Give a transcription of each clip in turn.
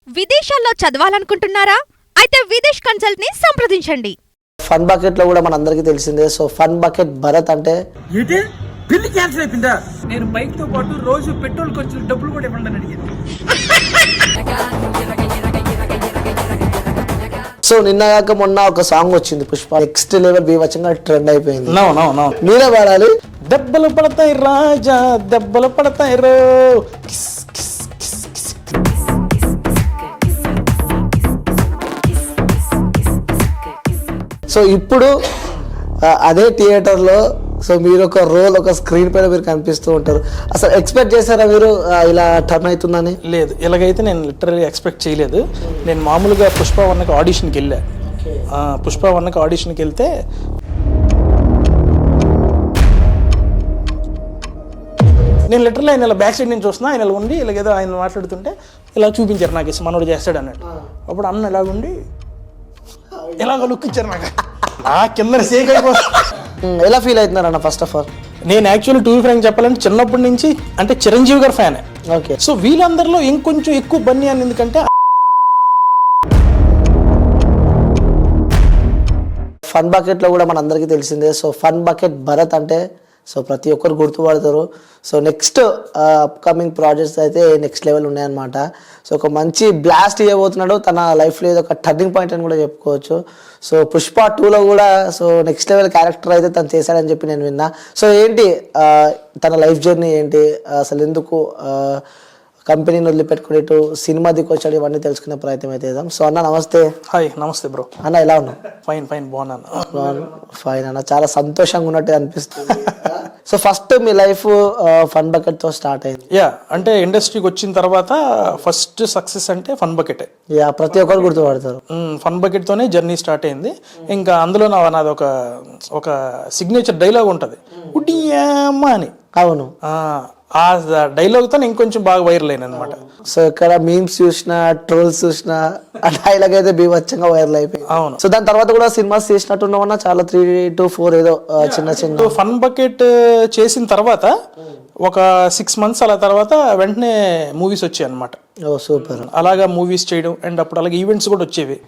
విదేశాల్లో చదవాలనుకుంటున్నారా? అయితే విదేశ్ కన్సల్ట్ ని సంప్రదించండి. ఫన్ బకెట్ లో కూడా మనందరికీ తెలిసిందే. సో ఫన్ బకెట్ భరత్ అంటే ఏంటి పెళ్లి క్యాన్సిల్ అయిపోయిందా? నేను బైక్ తో పాటు రోజు పెట్రోల్ ఖర్చులు డబ్బులు కూడా ఇవ్వండి అని అడిగింది. సో నిన్నగాక మొన్న ఒక సాంగ్ వచ్చింది పుష్ప, నెక్స్ట్ లెవెల్ బీవచ్చంగా ట్రెండ్ అయిపోయింది. మీరే పాడాలి. దెబ్బలు పడతాయి రాజా, దెబ్బలు పడతాయి రో. సో ఇప్పుడు అదే థియేటర్లో సో మీరు ఒక రోల్, ఒక స్క్రీన్ పైన మీరు కనిపిస్తూ ఉంటారు. అసలు ఎక్స్పెక్ట్ చేశారా మీరు ఇలా టర్న్ అవుతుందని? లేదు, ఇలాగైతే నేను లిటరల్లీ ఎక్స్పెక్ట్ చేయలేదు. నేను మామూలుగా పుష్ప 1కి ఆడిషన్కి వెళ్ళా. పుష్ప 1కి ఆడిషన్కి వెళ్తే నేను లిటరల్లీ ఆయన ఇలా బ్యాక్ సైడ్ నుంచి చూస్తున్నా, ఆయన ఇలా ఉండి ఇలాగేదో ఆయన మాట్లాడుతుంటే ఇలా చూపించారు నాకు, మనోడు చేస్తాడు అన్నట్టు. అప్పుడు అన్న ఇలాగుండి ఎలాగ లుక్ ఇచ్చారు నాకు, నా కింద సేక్ అయిపోతుంది. ఎలా ఫీల్ అవుతున్నారు అన్న? ఫస్ట్ ఆఫ్ ఆల్ నేను యాక్చువల్లీ టూ ఫ్రాంక్ చెప్పాలంటే చిన్నప్పటి నుంచి అంటే చిరంజీవి గారు ఫ్యానే. ఓకే. సో వీళ్ళందరిలో ఇంకొంచెం ఎక్కువ బన్నీ అని, ఎందుకంటే ఫన్ బకెట్ లో కూడా మనందరికీ తెలిసిందే. సో ఫన్ బకెట్ భరత్ అంటే సో ప్రతి ఒక్కరు గుర్తుపడతారు. సో నెక్స్ట్ అప్కమింగ్ ప్రాజెక్ట్స్ అయితే నెక్స్ట్ లెవెల్ ఉన్నాయన్నమాట. సో ఒక మంచి బ్లాస్ట్ ఇవ్వబోతున్నాడు. తన లైఫ్లో ఏదో ఒక టర్నింగ్ పాయింట్ అని కూడా చెప్పుకోవచ్చు. సో పుష్ప 2లో కూడా సో నెక్స్ట్ లెవెల్ క్యారెక్టర్ అయితే తను చేశాడని చెప్పి నేను విన్నా. సో ఏంటి తన లైఫ్ జర్నీ ఏంటి, అసలు ఎందుకు కంపెనీని వదిలిపెట్టుకుని ఇటు సినిమా దిక్కు వచ్చాడు, ఇవన్నీ తెలుసుకునే ప్రయత్నం అయితే చేద్దాం. సో అన్న నమస్తే. హాయ్, నమస్తే బ్రో. అన్న ఎలా ఉన్నావు? ఫైన్ ఫైన్, బాగున్నాను. ఫైన్ అన్న, చాలా సంతోషంగా ఉన్నట్టు అనిపిస్తుంది. సో ఫస్ట్ మీ లైఫ్ ఫన్ బకెట్ తో స్టార్ట్ అయింది. యా, అంటే ఇండస్ట్రీకి వచ్చిన తర్వాత ఫస్ట్ సక్సెస్ అంటే ఫన్ బకెటే. యా, ప్రతి ఒక్కరు గుర్తుపడతారు. ఫన్ బకెట్ తోనే జర్నీ స్టార్ట్ అయింది. ఇంకా అందులో నాది ఒక సిగ్నేచర్ డైలాగ్ ఉంటుంది, ఉడియమ్మ అని. అవును, ఆ డైలాగ్ తో ఇంకొంచెం బాగా వైరల్ అయిన అనమాట. సో ఇక్కడ మీమ్స్ చూసినా, ట్రోల్స్ చూసినా, ఆ డైలాగ్ అయితే బీభత్సంగా వైరల్ అయిపోయింది. అవును. సో దాని తర్వాత కూడా సినిమాస్ చేసినట్టున్నా చాలా 3 to 4 ఏదో చిన్న చిన్న. ఫన్ బకెట్ చేసిన తర్వాత ఒక 6 months అలా తర్వాత వెంటనే మూవీస్ వచ్చాయి అనమాట. ఓ సూపర్. అలాగా మూవీస్ చేయడం, అండ్ అప్పుడు అలాగే ఈవెంట్స్ కూడా వచ్చేవి.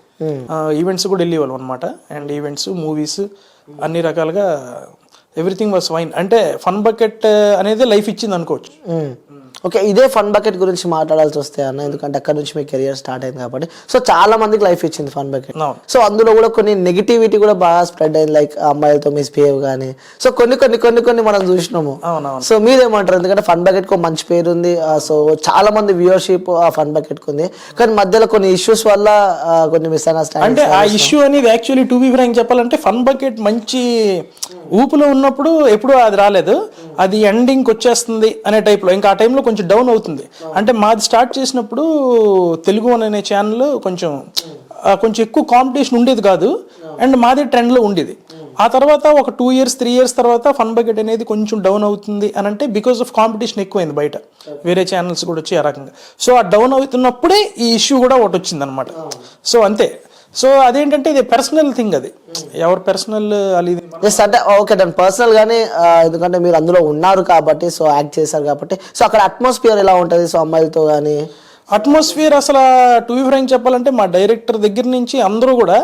ఈవెంట్స్ కూడా వెళ్ళేవాళ్ళం అనమాట. అండ్ ఈవెంట్స్, మూవీస్ అన్ని రకాలుగా ఎవ్రీథింగ్ వాస్ ఫైన్. అంటే ఫన్ బకెట్ అనేది లైఫ్ ఇచ్చింది అనుకోవచ్చు. ఓకే, ఇదే ఫన్ బకెట్ గురించి మాట్లాడాల్సి వస్తే అన్న, ఎందుకంటే అక్కడ నుంచి మీ కెరియర్ స్టార్ట్ అయింది కాబట్టి. సో చాలా మందికి లైఫ్ ఇచ్చింది ఫన్ బకెట్. సో అందులో కూడా కొన్ని నెగిటివిటీ కూడా బాగా స్ప్రెడ్ అయింది, లైక్ అమ్మాయిలతో మిస్బిహేవ్ కానీ. సో కొన్ని మనం చూసినాము. సో మీరేమంటారు? ఎందుకంటే ఫన్ బకెట్ కు మంచి పేరు ఉంది. సో చాలా మంది వ్యూవర్షిప్ ఆ ఫన్ బకెట్ కు ఉంది, కానీ మధ్యలో కొన్ని ఇష్యూస్ వల్ల కొన్ని మిస్అండర్స్టాండింగ్. అంటే ఆ ఇష్యూ అనేది యాక్చువల్లీ టు బి ఫ్రాంక్ చెప్పాలంటే ఫన్ బకెట్ మంచి ఊపులో ఉన్నప్పుడు ఎప్పుడు అది రాలేదు, అది ఎండింగ్కి వచ్చేస్తుంది అనే టైప్లో. ఇంకా ఆ టైంలో కొంచెం డౌన్ అవుతుంది. అంటే మాది స్టార్ట్ చేసినప్పుడు తెలుగు అనే ఛానల్ కొంచెం ఎక్కువ కాంపిటీషన్ ఉండేది కాదు, అండ్ మాది ట్రెండ్లో ఉండేది. ఆ తర్వాత ఒక 2 years 3 years తర్వాత ఫన్ బకెట్ అనేది కొంచెం డౌన్ అవుతుంది అని అంటే బికాస్ ఆఫ్ కాంపిటీషన్ ఎక్కువైంది బయట, వేరే ఛానల్స్ కూడా వచ్చి ఆ రకంగా. సో ఆ డౌన్ అవుతున్నప్పుడే ఈ ఇష్యూ కూడా ఒకటి వచ్చింది అనమాట. సో అంతే. సో అదేంటంటే ఇది పర్సనల్ థింగ్, అది ఎవరు పర్సనల్ అది అంటే ఓకే దాని పర్సనల్ గానీ, ఎందుకంటే మీరు అందులో ఉన్నారు కాబట్టి, సో యాక్ట్ చేశారు కాబట్టి. సో అక్కడ అట్మాస్ఫియర్ ఎలా ఉంటుంది? సో అమ్మాయిలతో కానీ అట్మాస్ఫియర్ అసలు టు బి ఫ్రాంక్ చెప్పాలంటే మా డైరెక్టర్ దగ్గర నుంచి అందరూ కూడా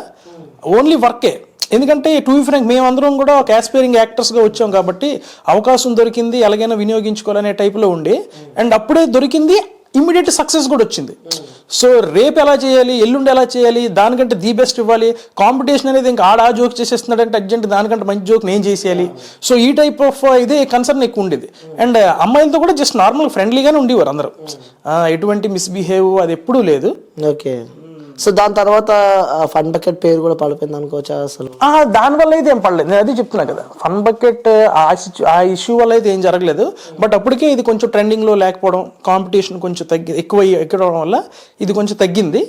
ఓన్లీ వర్కే. ఎందుకంటే టు బి ఫ్రాంక్ మేమందరం కూడా ఒక యాస్పైరింగ్ యాక్టర్స్గా వచ్చాం కాబట్టి అవకాశం దొరికింది ఎలాగైనా వినియోగించుకోవాలనే టైప్లో ఉండి, అండ్ అప్పుడే దొరికింది, ఇమ్మీడియట్ సక్సెస్ కూడా వచ్చింది. సో రేపు ఎలా చేయాలి, ఎల్లుండి ఎలా చేయాలి, దానికంటే ది బెస్ట్ ఇవ్వాలి. కాంపిటీషన్ అనేది ఇంకా ఆ జోక్ చేసేస్తున్నాడంటే అర్జెంట్ దానికంటే మంచి జోక్ నేను చేసేయాలి. సో ఈ టైప్ ఆఫ్ ఇదే కన్సర్న్ ఎక్కువ ఉండేది. అండ్ అమ్మాయిలతో కూడా జస్ట్ నార్మల్ ఫ్రెండ్లీగానే ఉండేవారు అందరూ, ఎటువంటి మిస్బిహేవ్ అది ఎప్పుడూ లేదు. ఓకే. సో దాని తర్వాత ఫన్ బకెట్ పేరు కూడా పడిపోయింది అనుకోవచ్చా? అసలు దానివల్ల అయితే ఏం పడలేదు, నేను అది చెప్తున్నా కదా. ఫన్ బకెట్ ఆ ఇష్యూ వల్ల అయితే ఏం జరగలేదు. బట్ అప్పటికే ఇది కొంచెం ట్రెండింగ్లో లేకపోవడం, కాంపిటీషన్ కొంచెం ఎక్కువ ఎక్కడం వల్ల ఇది కొంచెం తగ్గింది.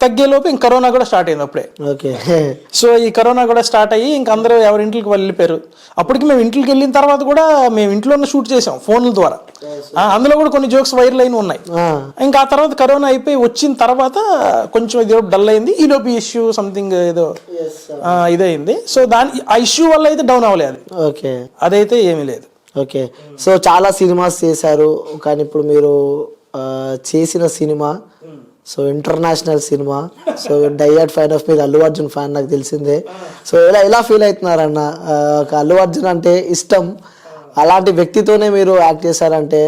తగ్గేలోపు ఇంక కరోనా కూడా స్టార్ట్ అయింది అప్పుడే. ఓకే. సో ఈ కరోనా కూడా స్టార్ట్ అయ్యి ఇంక అందరూ ఎవరి ఇంట్లోకి వెళ్ళిపోయారు. అప్పటికి మేము ఇంట్లోకి వెళ్ళిన తర్వాత కూడా మేము ఇంట్లోనే షూట్ చేసాం ఫోన్ల ద్వారా. అందులో కూడా కొన్ని జోక్స్ వైరల్ అయిన ఉన్నాయి. ఇంకా ఆ తర్వాత కరోనా అయిపోయి వచ్చిన తర్వాత కొంచెం ఇది డల్ అయింది. ఈ లోపు ఇష్యూ సంథింగ్ ఏదో ఇదైంది. సో ఆ ఇష్యూ వల్ల అయితే డౌన్ అవ్వలేదు. ఓకే, అదైతే ఏమీ లేదు. ఓకే. సో చాలా సినిమాస్ చేశారు, కానీ ఇప్పుడు మీరు చేసిన cinema so international cinema. So డైయాడ్ ఫ్యాన్ ఆఫ్ మీరు అల్లు అర్జున్ ఫ్యాన్ నాకు తెలిసిందే. సో ఎలా ఫీల్ అవుతున్నారన్న? ఒక అల్లు అర్జున్ అంటే ఇష్టం, అలాంటి వ్యక్తితోనే మీరు యాక్ట్ చేశారంటే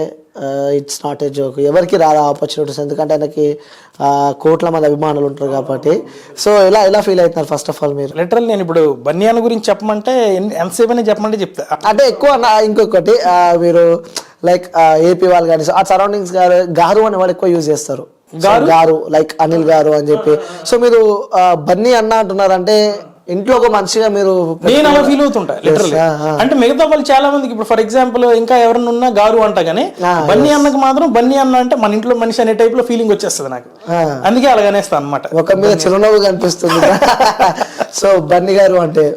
ఇట్స్ నాట్ ఏ జోక్. ఎవరికి రాదా ఆపర్చునిటీస్, ఎందుకంటే ఆయనకి కోట్ల మంది అభిమానులు ఉంటారు కాబట్టి. సో ఎలా ఫీల్ అవుతున్నారు ఫస్ట్ ఆఫ్ ఆల్ మీరు? లిటరల్ నేను ఇప్పుడు బన్యాన్ గురించి చెప్పమంటే ఎంతసేపు అని చెప్పమంటే చెప్తా. అంటే ఎక్కువ ఇంకొకటి మీరు లైక్ ఏపీ వాళ్ళు కానీ ఆ సరౌండింగ్స్ గారు అని వాళ్ళు ఎక్కువ యూజ్ చేస్తారు, గారు లైక్ అనిల్ గారు అని చెప్పి. సో మీరు బన్నీ అన్న అంటున్నారంటే ఇంట్లో ఒక మనిషిగా మీరు నేను అలా ఫీల్ అవుతుంటా లిటరల్లీ. అంటే మిగతా వాళ్ళు చాలా మందికి ఇప్పుడు ఫర్ ఎగ్జాంపుల్ ఇంకా ఎవరైనా ఉన్నా గారు అంట కానీ బన్నీ అన్నకు మాత్రం బన్నీ అన్న అంటే మన ఇంట్లో మనిషి అనే టైప్ లో ఫీలింగ్ వచ్చేస్తుంది నాకు, అందుకే అలాగనేస్తా అనమాట. ఒక మీద చిరునవ్వు కనిపిస్తుంది. సో బన్నీ గారు అంటే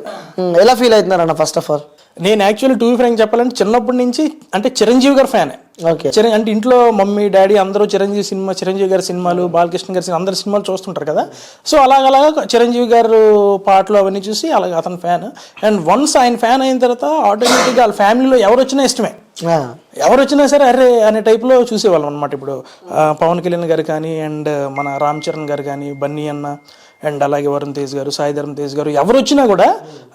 ఎలా ఫీల్ అవుతున్నారు అన్న ఫస్ట్ ఆఫ్ ఆల్? నేను యాక్చువల్లీ టూ ఫ్రాంక్ చెప్పాలంటే చిన్నప్పటి నుంచి అంటే చిరంజీవి గారి ఫ్యానే. ఓకే. అంటే ఇంట్లో మమ్మీ డాడీ అందరూ చిరంజీవి గారి సినిమాలు, బాలకృష్ణ గారి సినిమా, అందరి సినిమాలు చూస్తుంటారు కదా. సో అలాగలాగా చిరంజీవి గారు పాటలు అవన్నీ చూసి అలాగ అతను ఫ్యాన్. అండ్ వన్స్ ఆయన ఫ్యాన్ అయిన తర్వాత ఆటోమేటిక్గా వాళ్ళ ఫ్యామిలీలో ఎవరు వచ్చినా ఇష్టమే, ఎవరు వచ్చినా సరే అరే అనే టైప్లో చూసేవాళ్ళం అనమాట. ఇప్పుడు పవన్ కళ్యాణ్ గారు కానీ, అండ్ మన రామ్ చరణ్ గారు కానీ, బన్నీ అన్న, అండ్ అలాగే వరుణ్ తేజ్ గారు, సాయి ధరమ్ తేజ్ గారు, ఎవరు వచ్చినా కూడా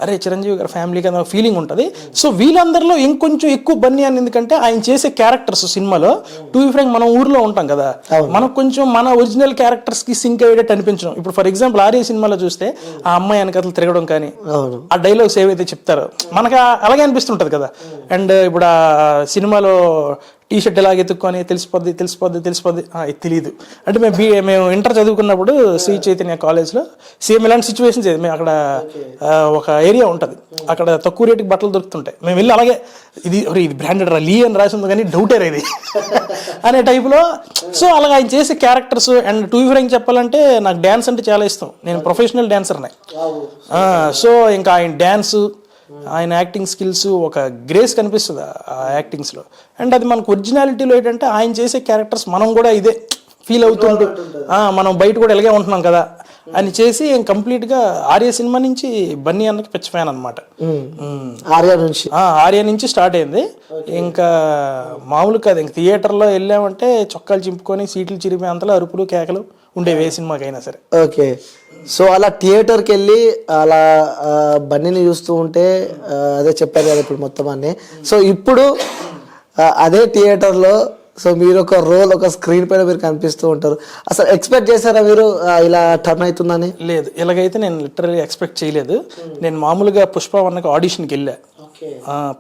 అరే చిరంజీవి గారు ఫ్యామిలీకి అన్న ఫీలింగ్ ఉంటుంది. సో వీళ్ళందరిలో ఇంకొంచెం ఎక్కువ బన్నీ అని, ఎందుకంటే ఆయన చేసే క్యారెక్టర్స్ సినిమాలో టూ ఫ్రాంక్ మనం ఊర్లో ఉంటాం కదా, మనకు కొంచెం మన ఒరిజినల్ క్యారెక్టర్స్ కి సింక్ అయ్యేటట్టు అనిపించడం. ఇప్పుడు ఫర్ ఎగ్జాంపుల్ ఆర్య సినిమాలో చూస్తే ఆ అమ్మాయి వెనకతలు తిరగడం కానీ, ఆ డైలాగ్స్ ఏవైతే చెప్తారో మనకు అలాగే అనిపిస్తుంటది కదా. అండ్ ఇప్పుడు ఆ సినిమాలో టీ షర్ట్ ఎలాగ ఎత్తుక్కొని తెలిసిపోద్ది ఇది తెలియదు అంటే మేము ఇంటర్ చదువుకున్నప్పుడు శ్రీ చైతన్య కాలేజ్లో సేమ్ ఇలాంటి సిచ్యువేషన్స్. మేము అక్కడ ఒక ఏరియా ఉంటుంది, అక్కడ తక్కువ రేటుకి బట్టలు దొరుకుతుంటాయి. మేము వెళ్ళి అలాగే ఇది బ్రాండెడ్ రా లీ అని రాసి ఉంది కానీ డౌటే ఇది అనే టైప్లో. సో అలాగ ఆయన చేసే క్యారెక్టర్స్. అండ్ టూ ఫ్రాంక్ చెప్పాలంటే నాకు డ్యాన్స్ అంటే చాలా ఇష్టం, నేను ప్రొఫెషనల్ డాన్సర్నే. సో ఇంకా ఆయన డ్యాన్స్, ఆయన యాక్టింగ్ స్కిల్స్, ఒక గ్రేస్ కనిపిస్తుంది ఆ యాక్టింగ్స్లో. అండ్ అది మనకు ఒరిజినాలిటీలో ఏంటంటే ఆయన చేసే క్యారెక్టర్స్ మనం కూడా ఇదే ఫీల్ అవుతుంటూ మనం బయట కూడా ఇలాగే ఉంటున్నాం కదా అని చేసి కంప్లీట్గా ఆర్య సినిమా నుంచి బన్నీ అన్నకి పిచ్చి ఫ్యాన్ అనమాట. ఆర్య నుంచి స్టార్ట్ అయింది. ఇంకా మామూలు కాదు, ఇంక థియేటర్లో వెళ్ళామంటే చొక్కాలు చింపుకొని సీట్లు చిరిమే అంతలో అరుపులు కేకలు ఉండేవి ఏ సినిమాకైనా సరే. ఓకే. సో అలా థియేటర్కి వెళ్ళి అలా బన్నీని చూస్తూ ఉంటే అదే చెప్పారు కదా ఇప్పుడు మొత్తం అన్ని. సో ఇప్పుడు అదే థియేటర్లో సో మీరు ఒక రోల్, ఒక స్క్రీన్ పైన మీరు కనిపిస్తూ ఉంటారు. అసలు ఎక్స్పెక్ట్ చేశారా మీరు ఇలా టర్న్ అవుతుందని? లేదు, ఇలాగైతే నేను లిటరల్లీ ఎక్స్పెక్ట్ చేయలేదు. నేను మామూలుగా పుష్ప 1కి ఆడిషన్కి వెళ్ళా.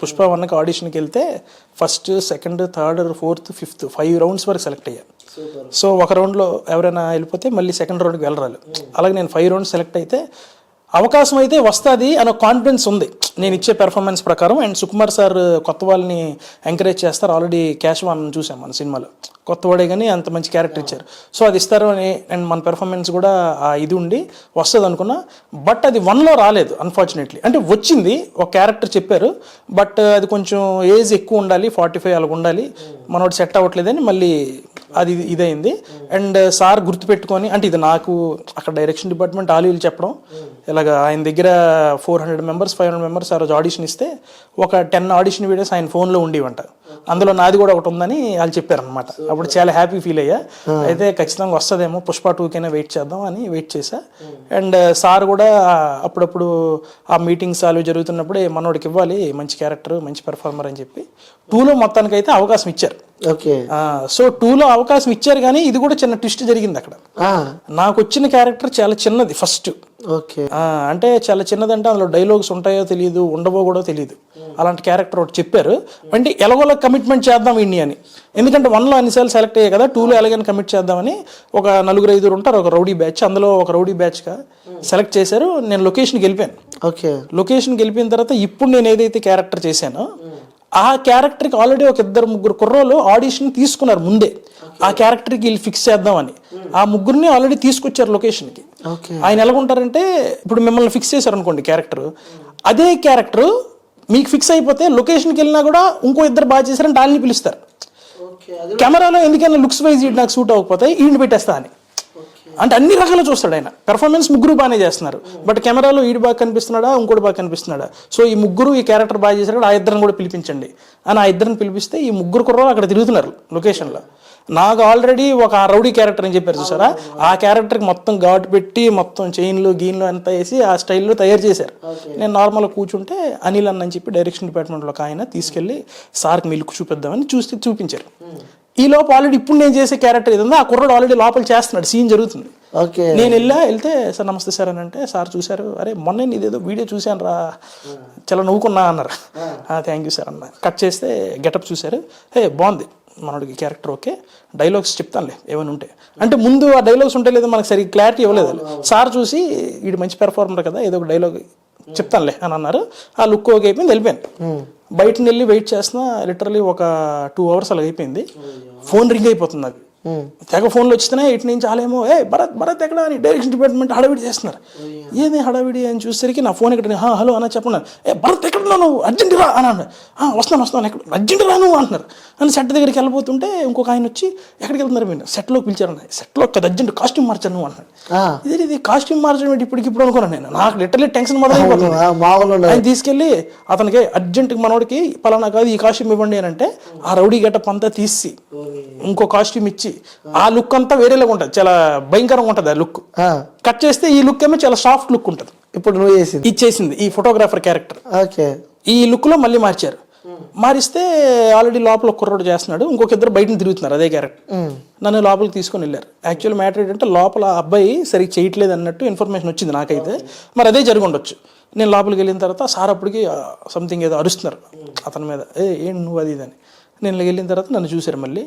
పుష్ప 1కి ఆడిషన్కి వెళ్తే first, second, third, fourth, fifth 5 rounds వరకు సెలెక్ట్ అయ్యా. సో ఒక రౌండ్లో ఎవరైనా వెళ్ళిపోతే మళ్ళీ సెకండ్ రౌండ్కి వెళ్ళరాలి. అలాగే నేను 5 రౌండ్స్ సెలెక్ట్ అయితే అవకాశం అయితే వస్తుంది అనే కాన్ఫిడెన్స్ ఉంది నేను ఇచ్చే పెర్ఫార్మెన్స్ ప్రకారం. అండ్ సుకుమార్ సార్ కొత్త వాళ్ళని ఎంకరేజ్ చేస్తారు. ఆల్రెడీ క్యాష్ వన్ చూసాం మన సినిమాలో, కొత్తవాడే కానీ అంత మంచి క్యారెక్టర్ ఇచ్చారు. సో అది ఇస్తారు అని, అండ్ మన పెర్ఫార్మెన్స్ కూడా ఇది ఉండి వస్తుంది అనుకున్నా. బట్ అది 1లో రాలేదు అన్ఫార్చునేట్లీ. అంటే వచ్చింది, ఒక క్యారెక్టర్ చెప్పారు, బట్ అది కొంచెం ఏజ్ ఎక్కువ ఉండాలి, 45 అలాగ ఉండాలి, మనోడు సెట్ అవ్వట్లేదని మళ్ళీ అది ఇదైంది. అండ్ సార్ గుర్తుపెట్టుకొని, అంటే ఇది నాకు అక్కడ డైరెక్షన్ డిపార్ట్మెంట్ ఆలీలు చెప్పడం, ఇలాగ ఆయన దగ్గర 400 మెంబర్స్ 500 మెంబర్స్ ఆ రోజు ఆడిషన్ ఇస్తే ఒక 10 ఆడిషన్ వీడియోస్ ఆయన ఫోన్లో ఉండేవంట. అందులో నాది కూడా ఒకటి ఉందని వాళ్ళు చెప్పారనమాట. అప్పుడు చాలా హ్యాపీ ఫీల్ అయ్యా. అయితే ఖచ్చితంగా వస్తుందేమో, పుష్ప 2కైనా వెయిట్ చేద్దాం అని వెయిట్ చేశా. అండ్ సార్ కూడా అప్పుడప్పుడు ఆ మీటింగ్స్ అవి జరుగుతున్నప్పుడే మనోడికి ఇవ్వాలి మంచి క్యారెక్టర్, మంచి పెర్ఫార్మర్ అని చెప్పి 2లో మొత్తానికి అయితే అవకాశం ఇచ్చారు. సో 2లో అవకాశం ఇచ్చారు, కానీ ఇది కూడా చిన్న ట్విస్ట్ జరిగింది అక్కడ. నాకు వచ్చిన క్యారెక్టర్ చాలా చిన్నది ఫస్ట్. అంటే చాలా చిన్నదంటే అందులో డైలాగ్స్ ఉంటాయో తెలియదు, ఉండవో కూడా తెలియదు, అలాంటి క్యారెక్టర్ ఒకటి చెప్పారు. అంటే ఎలాగోలా కమిట్మెంట్ చేద్దాం ఇండి అని, ఎందుకంటే 1లో అన్నిసార్లు సెలెక్ట్ అయ్యాయి కదా, 2లో ఎలాగైనా కమిట్ చేద్దామని ఒక 4-5 ఉంటారు, ఒక రౌడీ బ్యాచ్, అందులో ఒక రౌడీ బ్యాచ్గా సెలెక్ట్ చేశారు. నేను లొకేషన్కి వెళ్ళిపోయాను. లొకేషన్కి వెళ్ళిపోయిన తర్వాత ఇప్పుడు నేను ఏదైతే క్యారెక్టర్ చేశానో ఆ క్యారెక్టర్కి ఆల్రెడీ ఒక 2-3 కుర్రోళ్ళు ఆడిషన్ తీసుకున్నారు ముందే, ఆ క్యారెక్టర్కి వీళ్ళు ఫిక్స్ చేద్దామని. ఆ ముగ్గురిని ఆల్రెడీ తీసుకొచ్చారు లొకేషన్కి. ఆయన ఎలాగుంటారంటే, ఇప్పుడు మిమ్మల్ని ఫిక్స్ చేశారు అనుకోండి క్యారెక్టర్, అదే క్యారెక్టర్ మీకు ఫిక్స్ అయిపోతే లొకేషన్కి వెళ్ళినా కూడా ఇంకో 2 బాగా చేశారంటే వాళ్ళని పిలుస్తారు. కెమెరాలో ఎందుకైనా లుక్స్ వైజ్ నాకు సూట్ అవ్వకపోతే ఈయన పెట్టేస్తా అని, అంటే అన్ని రకాలు చూస్తాడు ఆయన. పెర్ఫార్మెన్స్ ముగ్గురు బాగానే చేస్తున్నారు, బట్ కెమెరాలో ఈడు బాగా కనిపిస్తున్నాడా, ఇంకోటి బాగా కనిపిస్తున్నాడా, సో ఈ ముగ్గురు ఈ క్యారెక్టర్ బాగా చేశారు, ఆ 2 కూడా పిలిపించండి అని ఆ 2 పిలిపిస్తే ఈ 3 కుర్రోళ్ళు అక్కడ తిరుగుతున్నారు లొకేషన్లో. నాకు ఆల్రెడీ ఒక రౌడీ క్యారెక్టర్ అని చెప్పారు చూసారా, ఆ క్యారెక్టర్కి మొత్తం ఘాటు పెట్టి మొత్తం చైన్లు గీన్లు అంతా వేసి ఆ స్టైల్లో తయారు చేశారు. నేను నార్మల్గా కూర్చుంటే అనిల్ అన్న అని చెప్పి డైరెక్షన్ డిపార్ట్మెంట్లో ఒక ఆయన తీసుకెళ్ళి సార్కి మిల్క్ చూపిద్దామని చూపించారు. ఈ లోపు ఆల్రెడీ ఇప్పుడు నేను చేసే క్యారెక్టర్ ఏదన్నా ఆ కుర్రాడు ఆల్రెడీ లోపల చేస్తున్నాడు, సీన్ జరుగుతుంది. ఓకే, నేను వెళ్తే సార్ నమస్తే సార్ అని అంటే సార్ చూశారు, అరే మొన్న నీదేదో వీడియో చూశాను రా, చాలా నవ్వుకున్నా అన్నారు. థ్యాంక్ యూ సార్ అన్న. కట్ చేస్తే గెటప్ చూశారు, బాగుంది మనోడికి క్యారెక్టర్, ఓకే డైలాగ్స్ చెప్తానులే ఏమైనా ఉంటే అంటే. ముందు ఆ డైలాగ్స్ ఉంటే లేదో మనకు సరిగ్గా క్లారిటీ ఇవ్వలేదు. సార్ చూసి వీడు మంచి పెర్ఫార్మర్ కదా, ఏదో ఒక డైలాగ్ చెప్తానులే అని అన్నారు. ఆ లుక్ ఓకే అయిపోయింది, వెళ్ళిపోయాను. బయటని వెళ్ళి వెయిట్ చేస్తున్నా, లిటరలీ ఒక 2 hours అలా అయిపోయింది. ఫోన్ రింగ్ అయిపోతుంది నాకు, తెగ ఫోన్లు వచ్చినాయి ఇటు నుంచి. చాలేమో భరత్ ఎక్కడ అని డైరెక్షన్ డిపార్ట్మెంట్ హడావిడి చేస్తున్నారు. ఏది హడావిడి అని చూసేసరికి నా ఫోన్ ఎక్కడ, హలో అన్న చెప్పండి, భరత్ ఎక్కడ నువ్వు అర్జెంట్ రా అని అన్నాడు. వస్తాను ఎక్కడ అర్జెంట్ రా నువ్వు అంటున్నారు. అని సెట్ దగ్గరికి వెళ్ళిపోతుంటే ఇంకొక ఆయన వచ్చి ఎక్కడికి వెళ్తున్నారు మీరు, సెట్లోకి పిలిచారన్న. సెట్లో ఒక అర్జెంట్ కాస్ట్యూమ్ మార్చాను నువ్వు అన్నాడు. ఇది కాస్ట్యూమ్ మార్చడం ఇప్పుడు అనుకున్నాను నేను, నాకు లిటరలీ టెన్షన్ మొదలైపోతుంది. ఆయన తీసుకెళ్ళి అతనికి అర్జెంట్ మనోడికి పలానా కాదు ఈ కాస్ట్యూమ్ ఇవ్వండి అని అంటే, ఆ రౌడీ గెటప్ అంతా తీసి ఇంకో కాస్ట్యూమ్ ఇచ్చి ఆ లుక్ అంతా వేరేలాగా ఉంటుంది, చాలా భయంకరంగా ఉంటుంది ఆ లుక్. కట్ చేస్తే ఈ లుక్ ఏమో చాలా సాఫ్ట్ లుక్ ఉంటుంది. ఇప్పుడు నువ్వు ఇచ్చేసింది ఈ ఫోటోగ్రాఫర్ క్యారెక్టర్. ఓకే, ఈ లుక్ లో మళ్ళీ మార్చారు. మారిస్తే ఆల్రెడీ లోపల కుర్రోడు చేస్తున్నాడు, ఇంకొక ఇద్దరు బయటని తిరుగుతున్నారు అదే క్యారెక్టర్. నన్ను లోపలికి తీసుకొని వెళ్ళారు. యాక్చువల్ మ్యాటర్ ఏంటంటే లోపల అబ్బాయి సరిగ్గా చేయట్లేదు అన్నట్టు ఇన్ఫర్మేషన్ వచ్చింది నాకైతే, మరి అదే జరిగి ఉండొచ్చు. నేను లోపలికి వెళ్ళిన తర్వాత సార్ అప్పటికి సంథింగ్ ఏదో అరుస్తున్నారు అతని మీద, ఏంటి నువ్వు అది ఇదని. నేను వెళ్ళిన తర్వాత నన్ను చూశారు మళ్ళీ,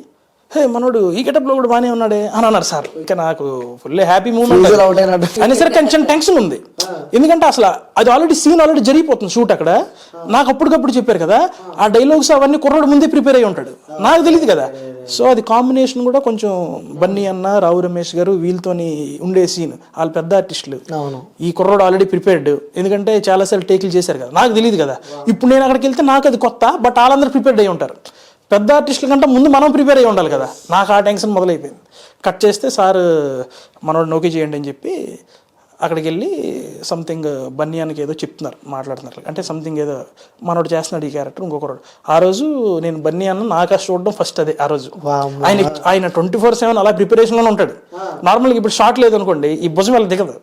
మనోడు ఈ గెటప్లో కూడా బాగానే ఉన్నాడే అని అన్నారు సార్. ఇంకా నాకు ఫుల్ హ్యాపీ మూమెంట్ అనేసరికి కొంచెం టెన్షన్ ఉంది, ఎందుకంటే అసలు అది సీన్ ఆల్రెడీ జరిగిపోతుంది షూట్ అక్కడ. నాకు అప్పటికప్పుడు చెప్పారు కదా ఆ డైలాగ్స్ అవన్నీ కుర్రాడు ముందే ప్రిపేర్ అయ్యి ఉంటాడు, నాకు తెలియదు కదా. సో అది కాంబినేషన్ కూడా కొంచెం బన్నీ అన్న, రావు రమేష్ గారు వీళ్ళతోని ఉండే సీన్, వాళ్ళు పెద్ద ఆర్టిస్టులు. ఈ కుర్రాడు ఆల్రెడీ ప్రిపేర్డ్, ఎందుకంటే చాలాసార్లు టేకులు చేశారు కదా, నాకు తెలియదు కదా. ఇప్పుడు నేను అక్కడికి వెళ్తే నాకు అది కొత్త, బట్ వాళ్ళందరూ ప్రిపేర్డ్ అయ్యి ఉంటారు. పెద్ద ఆర్టిస్టుల కంటే ముందు మనం ప్రిపేర్ అయ్యి ఉండాలి కదా, నాకు ఆ టెన్షన్ మొదలైపోయింది. కట్ చేస్తే సార్ మనోడు నోకే చేయండి అని చెప్పి అక్కడికి వెళ్ళి సంథింగ్ బన్యానికి ఏదో చెప్తున్నారు, మాట్లాడుతున్నారు. అంటే సంథింగ్ ఏదో మనోడు చేస్తున్నాడు ఈ క్యారెక్టర్ ఇంకొకరు. ఆ రోజు నేను బన్యాన్ని నాకు చూడడం ఫస్ట్ అదే. ఆ రోజు ఆయన 24/7 అలా ప్రిపరేషన్లోనే ఉంటాడు. నార్మల్గా ఇప్పుడు షార్ట్ లేదు అనుకోండి, ఈ భుజం వెళ్ళి దిగదు.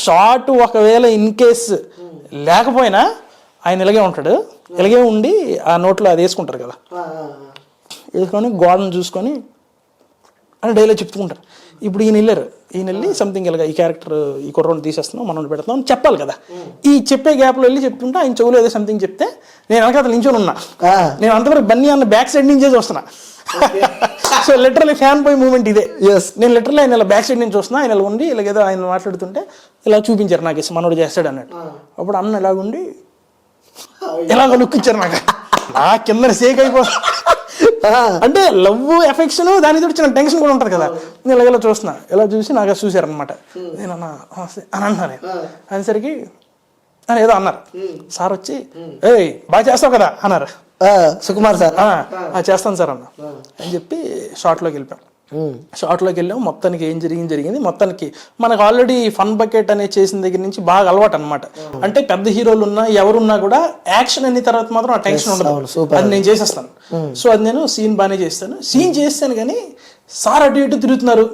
షార్ట్ ఒకవేళ ఇన్ కేస్ లేకపోయినా ఆయన ఇలాగే ఉంటాడు, ఇలాగే ఉండి ఆ నోట్లో అది వేసుకుంటారు కదా, వేసుకొని గోడను చూసుకొని అని డైలాగ్ చెప్తుంటారు. ఇప్పుడు ఈయన వెళ్ళి సంథింగ్ ఇలాగ ఈ క్యారెక్టర్ ఈ కుర్రోని తీసేస్తున్నాం మనం పెడతాం అని చెప్పాలి కదా. ఈ చెప్పే గ్యాప్లో వెళ్ళి చెప్తుంటే ఆయన చెవులో ఏదో సంథింగ్ చెప్తే నేను వెనకాల నించొని ఉన్నా. నేను అంతవరకు బన్నీ అన్న బ్యాక్ సైడ్ నుంచే చూస్తున్నా. So literally fan boy moment ఇదే. నేను లిటరలీ ఆయన ఇలా బ్యాక్ సైడ్ నుంచి చూస్తున్నా, ఆయన ఇలా ఉండి ఇలాగేదో ఆయన మాట్లాడుతుంటే ఇలా చూపించారు నాకు, మనోడు చేస్తాడు అన్నట్టు. అప్పుడు అన్న ఇలాగుండి ఎలాగో లుక్ ఇచ్చారు నాకు, నా కింద సేక్ అయిపోతా. అంటే లవ్ ఎఫెక్షన్ దాని తోటి చిన్న టెన్షన్ కూడా ఉంటుంది కదా. నేను ఇలా చూస్తున్నా, ఇలా చూసి నాకు చూసారు అనమాట. నేను అని అంటున్నాను అనేసరికి అని ఏదో అన్నారు. సార్ వచ్చి బాగా చేస్తావు కదా అన్నారు. సుకుమార్ సార్ చేస్తాను సార్ అన్న అని చెప్పి షార్ట్లోకి వెళ్ళిపోయాం. షార్ట్లోకి వెళ్ళాము. మొత్తానికి ఏం జరిగింది మొత్తానికి మనకు ఆల్రెడీ ఫన్ బకెట్ అనేది చేసిన దగ్గర నుంచి బాగా అలవాటు అనమాట. అంటే పెద్ద హీరోలు ఉన్నా ఎవరున్నా కూడా యాక్షన్ అనే తర్వాత మాత్రం ఆ టెన్షన్ ఉండదు, అది నేను చేసేస్తాను. సో అది నేను సీన్ బాగానే చేస్తాను కానీ సార్ అటు ఇటు తిరుగుతున్నారు.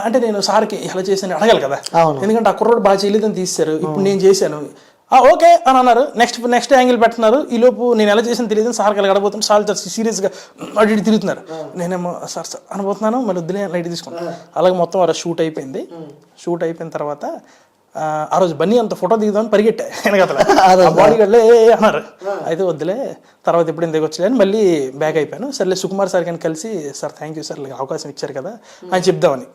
అంటే నేను సార్కి ఎలా చేశాను అడగాలి కదా, ఎందుకంటే ఆ కుర్రోడు బాగా చేయలేదని తీశారు, ఇప్పుడు నేను చేశాను ఓకే అని అన్నారు. నెక్స్ట్ యాంగిల్ పెడుతున్నారు. ఈ లోపు నేను ఎలా చేసాను తెలియదు, సార్ కలగడబోతున్నాను. సార్ సీరియస్గా అటు ఇటు తిరుగుతున్నారు. నేనేమో సార్ అనబోతున్నాను, మళ్ళీ వద్దులే లైట్ తీసుకున్నాను. అలాగే మొత్తం ఆ షూట్ అయిపోయింది. షూట్ అయిపోయిన తర్వాత ఆ రోజు బన్నీ అంత ఫోటో దిగుదామని పరిగెట్టా వెనకతల బాడీ గడ్లే అన్నారు. అయితే వద్దులే తర్వాత ఎప్పుడు ఇంతకు వచ్చేయాలని మళ్ళీ బ్యాక్ అయిపోయాను. సర్లే సుకుమార్ సార్ కానీ కలిసి సార్ థ్యాంక్ యూ సార్ అవకాశం ఇచ్చారు కదా అని చెప్దామని.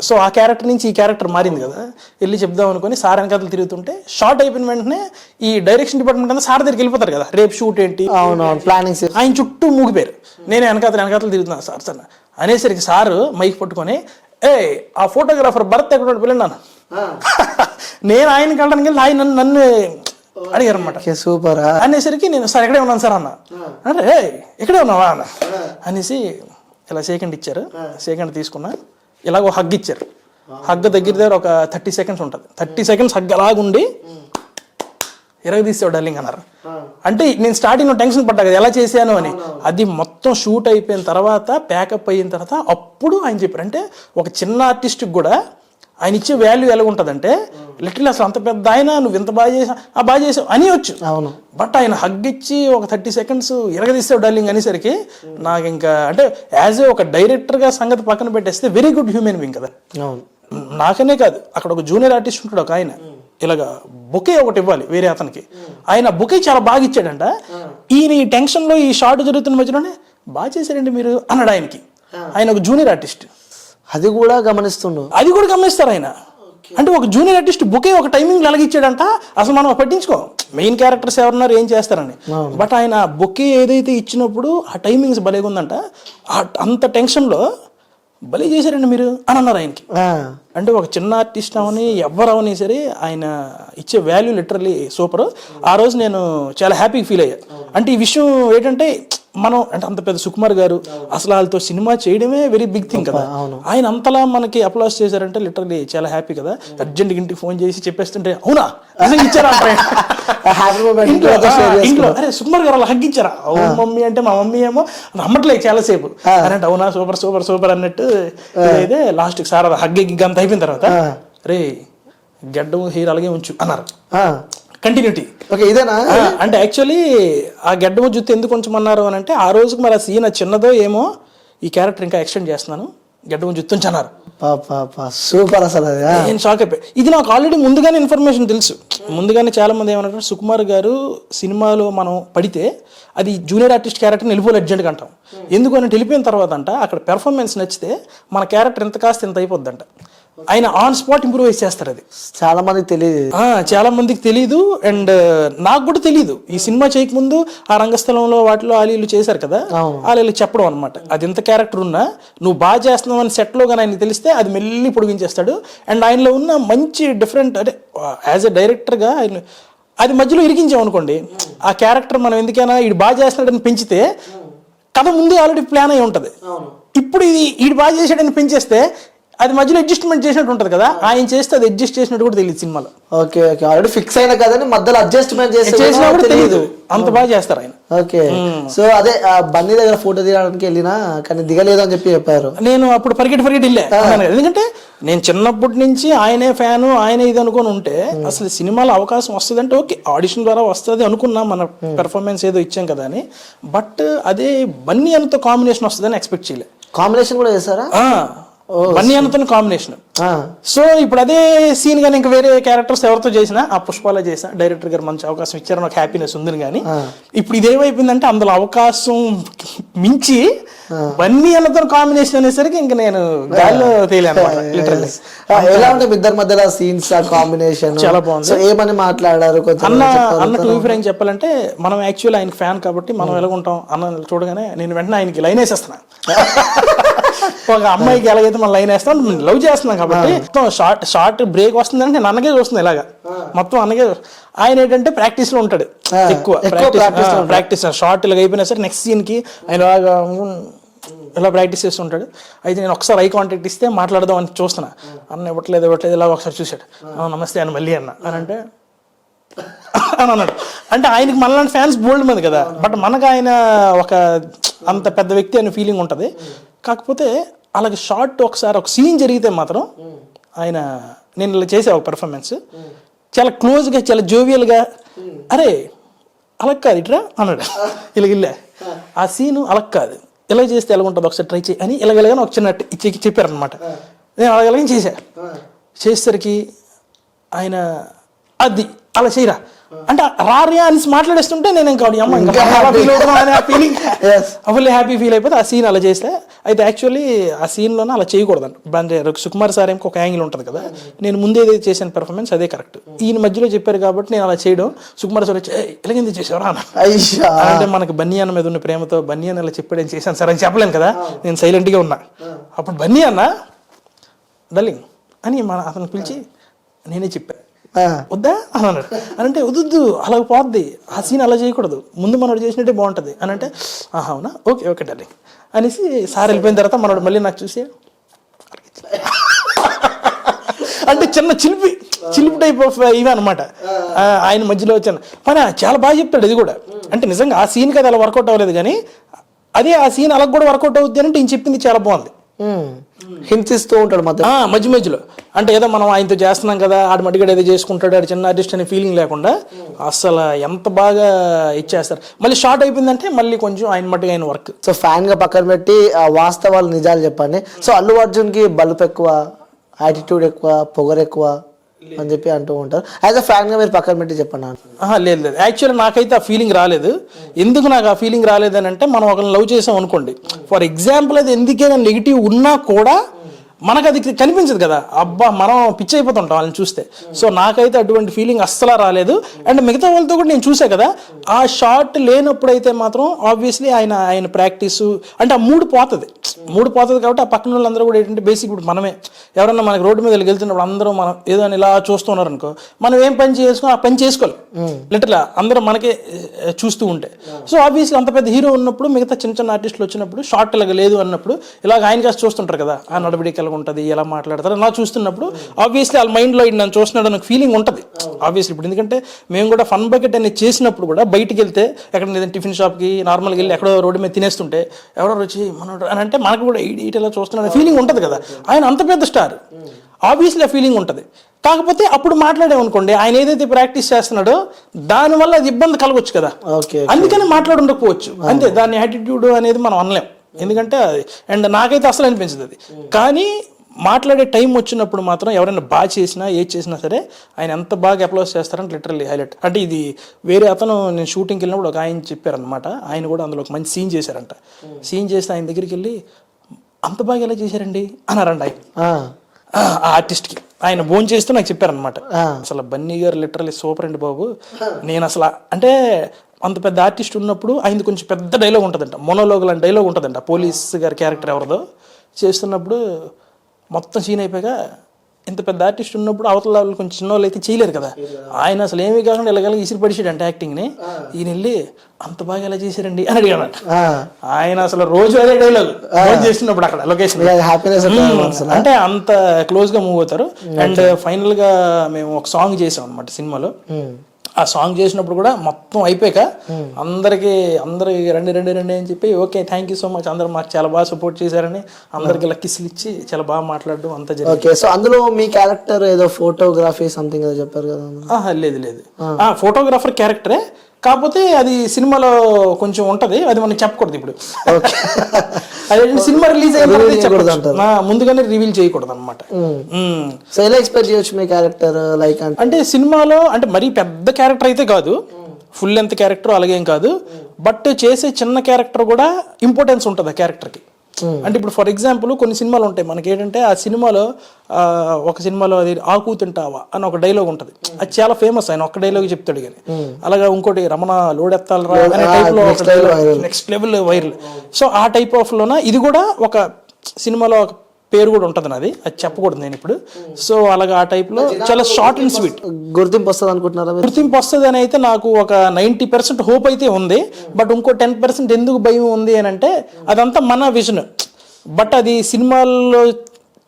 సో ఆ క్యారెక్టర్ నుంచి ఈ క్యారెక్టర్ మారింది కదా, వెళ్ళి చెప్దాం అనుకుని సార్ వెనకాతలు తిరుగుతుంటే షార్ట్ అయిపోయిన వెంటనే ఈ డైరెక్షన్ డిపార్ట్మెంట్ అంతా సార్ దగ్గరికి వెళ్ళిపోతారు కదా, రేపు షూట్ ఏంటి ప్లానింగ్. ఆయన చుట్టూ మూగిపోయారు. నేను వెనకాతలు తిరుగుతున్నాను సార్ సార్ అనేసరికి సార్ మైక్ పట్టుకొని ఆ ఫోటోగ్రాఫర్ భరత్ ఎక్కడ వెళ్ళినాను. నేను ఆయనకి వెళ్ళడానికి వెళ్ళి ఆయన నన్ను అడిగారు అనమాట. సూపర్ అనేసరికి నేను సార్ ఎక్కడే ఉన్నాను సార్ అన్న. అంటే ఎక్కడే ఉన్నావా అన్న అనేసి ఇలా సెకండ్ ఇచ్చారు. సెకండ్ తీసుకున్నా, ఇలాగ హగ్ ఇచ్చారు. హగ్ దగ్గర ఒక 30 seconds ఉంటుంది. 30 seconds హగ్ అలాగుండి ఎరగదీసావు డార్లింగ్ అన్నారు. అంటే నేను స్టార్టింగ్లో టెన్షన్ పడ్డా కదా ఎలా చేశాను అని. అది మొత్తం షూట్ అయిపోయిన తర్వాత ప్యాకప్ అయిన తర్వాత అప్పుడు ఆయన చెప్పారు. అంటే ఒక చిన్న ఆర్టిస్ట్కి కూడా ఆయన ఇచ్చే వాల్యూ ఎలా ఉంటుందంటే లిటరల్లీ అసలు అంత పెద్ద ఆయన నువ్వు ఇంత బాగా చేసావు అని వచ్చు. అవును. బట్ ఆయన హగ్ ఇచ్చి ఒక 30 seconds ఎరగదీస్తావు డార్లింగ్ అనేసరికి నాకు ఇంకా అంటే యాజ్ ఏ ఒక డైరెక్టర్గా సంగతి పక్కన పెట్టేస్తే వెరీ గుడ్ హ్యూమన్ బీయింగ్ కదా. అవును. నాకనే కాదు, అక్కడ ఒక జూనియర్ ఆర్టిస్ట్ ఉంటాడు ఒక ఆయన, ఇలాగా బొకే ఒకటి ఇవ్వాలి వేరే అతనికి, ఆయన బొకే చాలా బాగా ఇచ్చాడంట. ఈయన ఈ టెన్షన్లో ఈ షార్ట్ జరుగుతున్న మధ్యలోనే బాగా చేశారండి మీరు అన్నాడు ఆయనకి. ఆయన ఒక జూనియర్ ఆర్టిస్ట్, అది కూడా గమనిస్తారు ఆయన. అంటే ఒక జూనియర్ ఆర్టిస్ట్ బుకే ఒక టైమింగ్ అలాగిచ్చాడంట. అసలు మనం పట్టించుకో మెయిన్ క్యారెక్టర్స్ ఎవరున్నారు ఏం చేస్తారని, బట్ ఆయన బుకే ఏదైతే ఇచ్చినప్పుడు ఆ టైమింగ్స్ భలేగా ఉందంట. అంత టెన్షన్లో భలే చేశారండి మీరు అని అన్నారు ఆయనకి. అంటే ఒక చిన్న ఆర్టిస్ట్ అవని ఎవరు అవని సరే ఆయన ఇచ్చే వాల్యూ లిటరల్లీ సూపర్. ఆ రోజు నేను చాలా హ్యాపీగా ఫీల్ అయ్యా. అంటే ఈ విషయం ఏంటంటే మనం అంటే అంత పెద్ద సుకుమార్ గారు అసలు వాళ్ళతో సినిమా చేయడమే వెరీ బిగ్ థింగ్ కదా. ఆయన అంతలా మనకి అప్లాస్ చేశారంటే లిటరల్లీ చాలా హ్యాపీ కదా. అర్జెంట్గా ఇంటికి ఫోన్ చేసి చెప్పేస్తుంటే అవునా నిజంగా ఇచ్చారా ఇంట్లో, అరే సుకుమార్ గారు అలా హగ్ ఇచ్చారా, అవును మమ్మీ అంటే మా మమ్మీ ఏమో నమ్మట్లేదు చాలాసేపు, అంటే అవునా సూపర్ సూపర్ సూపర్ అన్నట్టు. అయితే లాస్ట్కి సార్ హగ్ అంత అయిపోయిన తర్వాత రే గడ్డం హెయిర్ అలాగే ఉంచు అన్నారు. కంటిన్యూటీ ఇదేనా అంటే యాక్చువల్లీ ఆ గడ్డము జుత్తు ఎందుకు ఉంచమన్నారు అని అంటే ఆ రోజుకి మరి ఆ సీన్ చిన్నదో ఏమో ఈ క్యారెక్టర్ ఇంకా ఎక్స్టెండ్ చేస్తున్నాను గడ్డము జుత్తు ఉంచన్నారు. సూపర్. అసలు నేను షాక్ అయిపోయి. ఇది నాకు ఆల్రెడీ ముందుగానే ఇన్ఫర్మేషన్ తెలుసు. ముందుగానే చాలా మంది ఏమన్నారు సుకుమార్ గారు సినిమాలో మనం పడితే అది జూనియర్ ఆర్టిస్ట్ క్యారెక్టర్ని వెళ్ళిపోవాలి అర్జెంట్గా అంటాం. ఎందుకు అని వెళ్ళిపోయిన తర్వాత అంట అక్కడ పెర్ఫార్మెన్స్ నచ్చితే మన క్యారెక్టర్ ఎంత కాస్త ఎంత అయిపోద్దంట. ఆయన ఆన్ స్పాట్ ఇంప్రూవైజ్ చేస్తారు. అది చాలా మందికి తెలియదు, చాలా మందికి తెలీదు. అండ్ నాకు కూడా తెలీదు. ఈ సినిమా చేయకముందు ఆ రంగస్థలంలో వాటిలో ఆలీలు చేశారు కదా, ఆలీలు చెప్పడం అనమాట. అది ఎంత క్యారెక్టర్ ఉన్నా నువ్వు బాగా చేస్తున్నావు అని సెట్లో కానీ ఆయనకి తెలిస్తే అది మెల్లి పొడిగించేస్తాడు. అండ్ ఆయనలో ఉన్న మంచి డిఫరెంట్ అంటే యాజ్ ఎ డైరెక్టర్గా ఆయన అది మధ్యలో ఇరికించామనుకోండి ఆ క్యారెక్టర్ మనం ఎందుకైనా ఈడు బాగా చేస్తున్నాడని పెంచితే కథ ముందే ఆల్రెడీ ప్లాన్ అయి ఉంటుంది. ఇప్పుడు ఇది ఈడు బాగా చేసాడని పెంచేస్తే అది మధ్యలో అడ్జస్ట్మెంట్ చేసినట్టు ఉంటుంది కదా. ఆయన చేస్తే అది అడ్జస్ట్ చేసినట్టు కూడా తెలియదు సినిమాలో. ఓకే ఓకే ఆల్రెడీ ఫిక్స్ అయినా కదని మధ్యలో అడ్జస్ట్మెంట్ చేసినా కూడా తెలియదు. అంత బాగా చేస్తారు ఆయన. ఓకే. సో అదే బన్నీ దగ్గర ఫోటో దిగడానికి వెళ్ళినా కానీ దిగలేదు అని చెప్పారు. నేను అప్పుడు పరిగెట్టి వెళ్ళా. ఎందుకంటే నేను చిన్నప్పటి నుంచి ఆయనే ఫ్యాను, ఆయనే ఇది అనుకుని ఉంటే అసలు సినిమాలో అవకాశం వస్తుంది అంటే ఓకే ఆడిషన్ ద్వారా వస్తుంది అనుకున్నా, మన పెర్ఫార్మెన్స్ ఏదో ఇచ్చాం కదా అని. బట్ అదే బన్నీ అన్నతో కాంబినేషన్ వస్తుందని ఎక్స్పెక్ట్ చేయలే. కాంబినేషన్ కూడా చేస్తారా? బన్నీ అన్నతో కాంబినేషన్. సో ఇప్పుడు అదే సీన్ కానీ ఇంకా వేరే క్యారెక్టర్స్ ఎవరితో చేసినా ఆ పుష్పాలో చేసా డైరెక్టర్ గారు మంచి అవకాశం ఇచ్చారు, నాకు హ్యాపీనెస్ ఉంది. కానీ ఇప్పుడు ఇదేమైపోయిందంటే అందులో అవకాశం మించి బన్నీ అన్నతో కాంబినేషన్ అనేసరికి ఇంకా నేను గాల్లో తేలాను. ఎలా ఉంటే ఇద్దరి మధ్యలో సీన్స్ కాంబినేషన్ చాలా బాగుంది. ఏమని మాట్లాడారు అన్న టూ ఫ్రెండ్ చెప్పాలంటే మనం యాక్చువల్లీ ఆయనకి ఫ్యాన్ కాబట్టి మనం ఎలాగుంటాం అన్న చూడగానే నేను వెంటనే ఆయనకి లైన్ వేసేస్తున్నా. ఒక అమ్మాయికి ఎలాగైతే మనం లైన్ వేస్తాం లవ్ చేస్తున్నాం కాబట్టి మొత్తం షార్ట్ బ్రేక్ వస్తుందంటే నేను అన్నగే చూస్తుంది ఇలాగా మొత్తం అన్నగే. ఆయన ఏంటంటే ప్రాక్టీస్ లో ఉంటాడు ఎక్కువ, ప్రాక్టీస్ షార్ట్ ఇలాగ అయిపోయినా సరే నెక్స్ట్ సీన్ కి ఆయన ఇలా ప్రాక్టీస్ చేస్తుంటాడు. అయితే నేను ఒకసారి ఐ కాంటాక్ట్ ఇస్తే మాట్లాడదాం అని చూస్తున్నా, అన్న ఇవ్వట్లేదు ఇలా ఒకసారి చూశాడు, నమస్తే అని మళ్ళీ అన్న అని అంటే అని అన్నాడు. అంటే ఆయనకి మనలాంటి ఫ్యాన్స్ బోల్డ్ మంది కదా, బట్ మనకు ఆయన ఒక అంత పెద్ద వ్యక్తి అనే ఫీలింగ్ ఉంటుంది. కాకపోతే అలాగే షార్ట్ ఒకసారి ఒక సీన్ జరిగితే మాత్రం ఆయన నేను ఇలా చేసే ఒక పెర్ఫార్మెన్స్ చాలా క్లోజ్గా చాలా జోవియల్గా అరే అలా కాదు ఇట్రా అన్నాడు. ఇలాగిల్లే ఆ సీను అలా కాదు ఇలా చేస్తే ఎలా ఉంటుంది ఒకసారి ట్రై చేయి అని ఇలాగెలాగని ఒక చిన్న చెప్పారనమాట. నేను అలాగెలాగని చేసేసరికి ఆయన అది అలా చేయరా అంటే రారియా అని మాట్లాడేస్తుంటే నేను ఇంకా ఫుల్ హ్యాపీ ఫీల్ అయిపోతే ఆ సీన్ అలా చేస్తే. అయితే యాక్చువల్లీ ఆ సీన్లోనే అలా చేయకూడదండి. అంటే సుకుమార్ సార్ ఏమో ఒక యాంగిల్ ఉంటుంది కదా, నేను ముందే ఏదైతే చేసిన పెర్ఫార్మెన్స్ అదే కరెక్ట్. ఈయన మధ్యలో చెప్పారు కాబట్టి నేను అలా చేయడం. సుకుమార్ సార్ వచ్చి ఎలాగైంది చేసేవరా అంటే మనకు బన్నీ అన్న మీద ఉన్న ప్రేమతో బన్నీ అన్న ఇలా చెప్పాడు నేను చేశాను సార్ అని చెప్పలేను కదా, నేను సైలెంట్గా ఉన్నా. అప్పుడు బన్నీ అన్న డల్లింగ్ అని అతను పిలిచి నేనే చెప్పాను వద్దా అని అన్నాడు. అని అంటే వద్దు అలా పోద్ది ఆ సీన్ అలా చేయకూడదు, ముందు మనోడు చేసినట్టే బాగుంటుంది అని అంటే అవునా ఓకే ఓకే డార్లింగ్ అనేసి సార్ వెళ్ళిపోయిన తర్వాత మనోడు మళ్ళీ నాకు చూసి అంటే చిన్న చిలిపి చిలిపి టైప్ ఆఫ్ ఇవి అనమాట. ఆయన మధ్యలో వచ్చాను కానీ చాలా బాగా చెప్తాడు ఇది కూడా. అంటే నిజంగా ఆ సీన్కి అది అలా వర్కౌట్ అవ్వలేదు కానీ అదే ఆ సీన్ అలా కూడా వర్కౌట్ అవుద్ది అంటే ఈయన చెప్పింది చాలా బాగుంది. హింసిస్తూ ఉంటాడు మధ్య మధ్యలో. అంటే ఏదో మనం ఆయనతో చేస్తున్నాం కదా, ఆడు మడిగడ ఏదో చేసుకుంటాడు, ఆడు చిన్న ఆర్టిస్ట్ అనే ఫీలింగ్ లేకుండా అసలు ఎంత బాగా ఇచ్చేస్తారు. మళ్ళీ షార్ట్ అయిపోయిందంటే మళ్ళీ కొంచెం ఆయన మట్టుగా ఆయన వర్క్. సో ఫ్యాన్ గా పక్కన పెట్టి వాస్తవాలు నిజాలు చెప్పండి. సో అల్లు అర్జున్ కి బలుపు ఎక్కువ, యాటిట్యూడ్ ఎక్కువ, పొగరు ఎక్కువ అని చెప్పి అంటూ ఉంటారు. యాజ్ అ ఫ్యాన్ గా మీరు పక్కన పెట్టి చెప్పండి. లేదు లేదు, యాక్చువల్లీ నాకైతే ఆ ఫీలింగ్ రాలేదు. ఎందుకు నాకు ఆ ఫీలింగ్ రాలేదు అని అంటే, మనం ఒకరిని లవ్ చేసాం అనుకోండి, ఫర్ ఎగ్జాంపుల్ అది ఎందుకైనా నెగిటివ్ ఉన్నా కూడా మనకు అది కనిపించదు కదా, అబ్బా మనం పిచ్చి అయిపోతుంటాం వాళ్ళని చూస్తే. సో నాకైతే అటువంటి ఫీలింగ్ అస్సలు రాలేదు. అండ్ మిగతా వాళ్ళతో కూడా నేను చూసా కదా, ఆ షార్ట్ లేనప్పుడైతే మాత్రం ఆబ్వియస్లీ ఆయన ప్రాక్టీస్ అంటే ఆ మూడు పోతుంది కాబట్టి ఆ పక్కన వాళ్ళందరూ కూడా ఏంటంటే బేసిక్ ఇప్పుడు మనమే ఎవరన్నా మనకి రోడ్డు మీద వెళ్తున్నప్పుడు అందరూ మనం ఏదో అని ఇలా చూస్తున్నారు అనుకో, మనం ఏం పని చేసుకో ఆ పని చేసుకోవాలి లిటరల్ అందరూ మనకే చూస్తూ ఉంటే. సో ఆబ్వియస్లీ అంత పెద్ద హీరో ఉన్నప్పుడు మిగతా చిన్న చిన్న ఆర్టిస్టులు వచ్చినప్పుడు షార్ట్ ఇలాగ లేదు అన్నప్పుడు ఇలాగ ఆయన కాస్త చూస్తుంటారు కదా, ఆ నడవడికి ఎలా ఉంటుంది, ఎలా మాట్లాడతారు అలా చూస్తున్నప్పుడు ఆబ్వియస్లీ వాళ్ళ మైండ్లో నన్ను చూస్తున్నాడు అనే ఫీలింగ్ ఉంటుంది ఆబ్వియస్లీ. ఇప్పుడు ఎందుకంటే మేము కూడా ఫన్ బకెట్ అనేది చేసినప్పుడు కూడా బయటికి వెళ్తే ఎక్కడ ఏదైనా టిఫిన్ షాప్కి నార్మల్గా వెళ్ళి ఎక్కడో రోడ్డు మీద తినేస్తుంటే ఎవరో వచ్చి మనోడు అని అంటే మనకు కూడా ఇటలా చూస్తున్నాడు ఫీలింగ్ ఉంటుంది కదా. ఆయన అంత పెద్ద స్టార్, ఆబ్వియస్లీ ఆ ఫీలింగ్ ఉంటుంది. కాకపోతే అప్పుడు మాట్లాడేమనుకోండి, ఆయన ఏదైతే ప్రాక్టీస్ చేస్తున్నాడో దానివల్ల అది ఇబ్బంది కలగొచ్చు కదా, అందుకని మాట్లాడి ఉండకపోవచ్చు అంతే. దాని యాటిట్యూడ్ అనేది మనం అనలేం, ఎందుకంటే అండ్ నాకైతే అసలు అనిపించదు అది. కానీ మాట్లాడే టైం వచ్చినప్పుడు మాత్రం ఎవరైనా బాగా చేసినా ఏది చేసినా సరే ఆయన ఎంత బాగా అప్లోడ్ చేస్తారంటే లిటరల్లీ హైలైట్. అంటే ఇది వేరే అతను నేను షూటింగ్కి వెళ్ళినప్పుడు ఒక ఆయన చెప్పారనమాట, ఆయన కూడా అందులో ఒక మంచి సీన్ చేశారంట. సీన్ చేస్తే ఆయన దగ్గరికి వెళ్ళి అంత బాగా ఎలా చేశారండి అన్నారంట ఆయన ఆ ఆర్టిస్ట్కి. ఆయన భోజనం చేస్తూ నాకు చెప్పారనమాట, అసలు బన్నీ గారు లిటరల్లీ సూపర్ అండి బాబు. నేను అసలు అంటే అంత పెద్ద ఆర్టిస్ట్ ఉన్నప్పుడు ఆయనది కొంచెం పెద్ద డైలాగ్ ఉంటుందంట, మొనోలోగ్ లాంటి డైలాగ్ ఉంటుందంట. పోలీస్ గారి క్యారెక్టర్ ఎవరిదో చేస్తున్నప్పుడు మొత్తం సీన్ అయిపోయాక ఇంత పెద్ద ఆర్టిస్ట్ ఉన్నప్పుడు అవతల వాళ్ళు కొంచెం చిన్న వాళ్ళు అయితే చేయలేరు కదా, ఆయన అసలు ఏమీ కాకుండా ఇలాగ ఇసిరి పడిచాడంట యాక్టింగ్ని. ఈయన వెళ్ళి అంత బాగా ఎలా చేశారండి అని అడిగాడు. ఆయన అసలు రోజు అదే డైలాగ్ చేస్తున్నప్పుడు అక్కడ లొకేషన్ అంటే అంత క్లోజ్ గా మూవ్ అవుతారు. అండ్ ఫైనల్ గా మేము ఒక సాంగ్ చేసాం అనమాట సినిమాలో. ఆ సాంగ్ చేసినప్పుడు కూడా మొత్తం అయిపోయాక అందరికి రండి రండి రండి అని చెప్పి okay thank you so much, అందరూ మాకు చాలా బాగా సపోర్ట్ చేశారని అందరికి ఇలా కిస్సులు ఇచ్చి చాలా బాగా మాట్లాడడం అంతా జరిగింది. సో అందులో మీ క్యారెక్టర్ ఏదో ఫోటోగ్రఫీ సంథింగ్ ఏదో చెప్పారు కదా? లేదు ఫోటోగ్రాఫర్ క్యారెక్టరే, కాకపోతే అది సినిమాలో కొంచెం ఉంటది, అది మనం చెప్పకూడదు ఇప్పుడు. అదే సినిమా రిలీజ్ అయిన ముందుగానే రివీల్ చేయకూడదు అనమాట. సో ఎలా ఎక్స్పెక్ట్ చేయొచ్చు మీ క్యారెక్టర్ లైక్ అంటే సినిమాలో అంటే మరీ పెద్ద క్యారెక్టర్ అయితే కాదు, ఫుల్ లెంత్ క్యారెక్టర్ అలాగేం కాదు, బట్ చేసే చిన్న క్యారెక్టర్ కూడా ఇంపార్టెన్స్ ఉంటుంది ఆ క్యారెక్టర్కి. అంటే ఇప్పుడు ఫర్ ఎగ్జాంపుల్ కొన్ని సినిమాలు ఉంటాయి మనకి ఏంటంటే ఆ సినిమాలో ఒక సినిమాలో అది ఆకు తింటావా అని ఒక డైలాగ్ ఉంటుంది, అది చాలా ఫేమస్, ఆయన ఒక డైలాగ్ చెప్తాడు కానీ. అలాగా ఇంకోటి రమణ లోడెత్తాలరా అనే టైప్ లో ఒక dialogue next level viral. So ఆ టైప్ ఆఫ్ లోన ఇది కూడా ఒక సినిమాలో ఒక పేరు కూడా ఉంటుంది, అది చెప్పకూడదు నేను ఇప్పుడు. సో అలాగా ఆ టైప్ లో చాలా షార్ట్ అండ్ స్వీట్. గుర్తింపు వస్తుంది అనుకుంటున్నారా? గుర్తింపు వస్తుంది అని అయితే నాకు ఒక 90% హోప్ అయితే ఉంది, బట్ ఇంకో 10% ఎందుకు భయం ఉంది అని అంటే అదంతా మన విజన్, బట్ అది సినిమాల్లో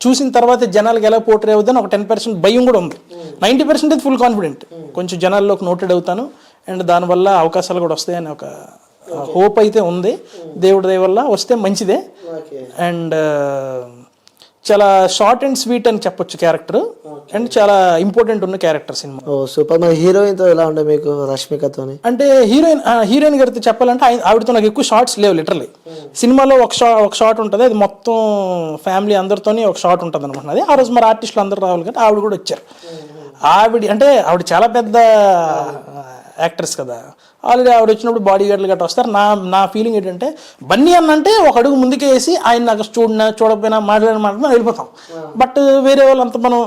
చూసిన తర్వాత జనాలకు ఎలా పోర్ట్రే అవుతుందని ఒక 10% భయం కూడా ఉంది. 90% అయితే ఫుల్ కాన్ఫిడెంట్, కొంచెం జనాల్లోకి నోటెడ్ అవుతాను అండ్ దానివల్ల అవకాశాలు కూడా వస్తాయని ఒక హోప్ అయితే ఉంది. దేవుడి దయ వల్ల వస్తే మంచిదే. అండ్ చాలా షార్ట్ అండ్ స్వీట్ అని చెప్పొచ్చు క్యారెక్టర్, అండ్ చాలా ఇంపార్టెంట్ ఉన్న క్యారెక్టర్ సినిమా. సూపర్. మరి హీరోయిన్ తో ఎలా ఉండే మీకు, రష్మికతో? అంటే హీరోయిన్ గారితో చెప్పాలంటే ఆవిడతో నాకు ఎక్కువ షార్ట్స్ లేవు లిటరల్లీ. సినిమాలో ఒక షార్ట్ ఉంటుంది, అది మొత్తం ఫ్యామిలీ అందరితోని ఒక షార్ట్ ఉంటుంది అనమాట. అది ఆ రోజు మరి ఆర్టిస్టులు అందరూ రావాలి కాబట్టి ఆవిడ కూడా వచ్చారు. ఆవిడ చాలా పెద్ద యాక్ట్రెస్ కదా, ఆల్రెడీ ఆవిడ వచ్చినప్పుడు బాడీ గార్డులు గట్రా వస్తారు. నా ఫీలింగ్ ఏంటంటే బన్నీ అన్న అంటే ఒక అడుగు ముందుకే వేసి ఆయన నాకు చూడకపోయినా మాట్లాడినా వెళ్ళిపోతాం. బట్ వేరే వాళ్ళు అంత మనం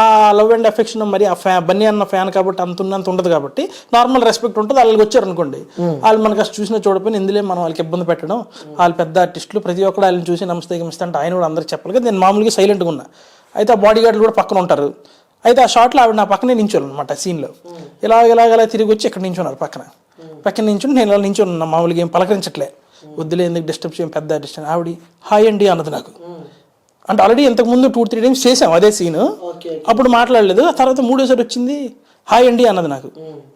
ఆ లవ్ అండ్ అఫెక్షన్ మరి ఆ బన్నీ అన్న ఫ్యాన్ కాబట్టి అంత ఉండదు కాబట్టి నార్మల్ రెస్పెక్ట్ ఉంటుంది. వాళ్ళకి వచ్చారు అనుకోండి, వాళ్ళు మనకు అసలు చూసినా చూడకపోయినా ఇందులో మనం వాళ్ళకి ఇబ్బంది పెట్టడం, వాళ్ళు పెద్ద ఆర్టిస్టులు ప్రతి ఒక్కరు వాళ్ళని చూసి నమస్తే అంటే ఆయన కూడా అందరికి చెప్పాలి కదా. నేను మామూలుగా సైలెంట్గా ఉన్నా, అయితే ఆ బాడీ గార్డులు కూడా పక్కన ఉంటారు. అయితే ఆ షాట్లో ఆవిడ నా పక్కనే నించోను అనమాట సీన్లో. ఇలా తిరిగి వచ్చి ఇక్కడ నించున్నారు పక్కన నించుని నేను ఇలా నించున్నా, మామూలుగా ఏం పలకరించట్లే, వద్దులే ఎందుకు డిస్టర్బ్ చేయం పెద్ద ఆర్టిస్ట్ అని. ఆవిడ హాయ్ అండి అన్నది నాకు. అంటే ఆల్రెడీ ఇంతకుముందు 2-3 టైమ్స్ చేసాం అదే సీన్. అప్పుడు మాట్లాడలేదు. ఆ తర్వాత 3వ వచ్చింది హాయ్ అండి అన్నది నాకు.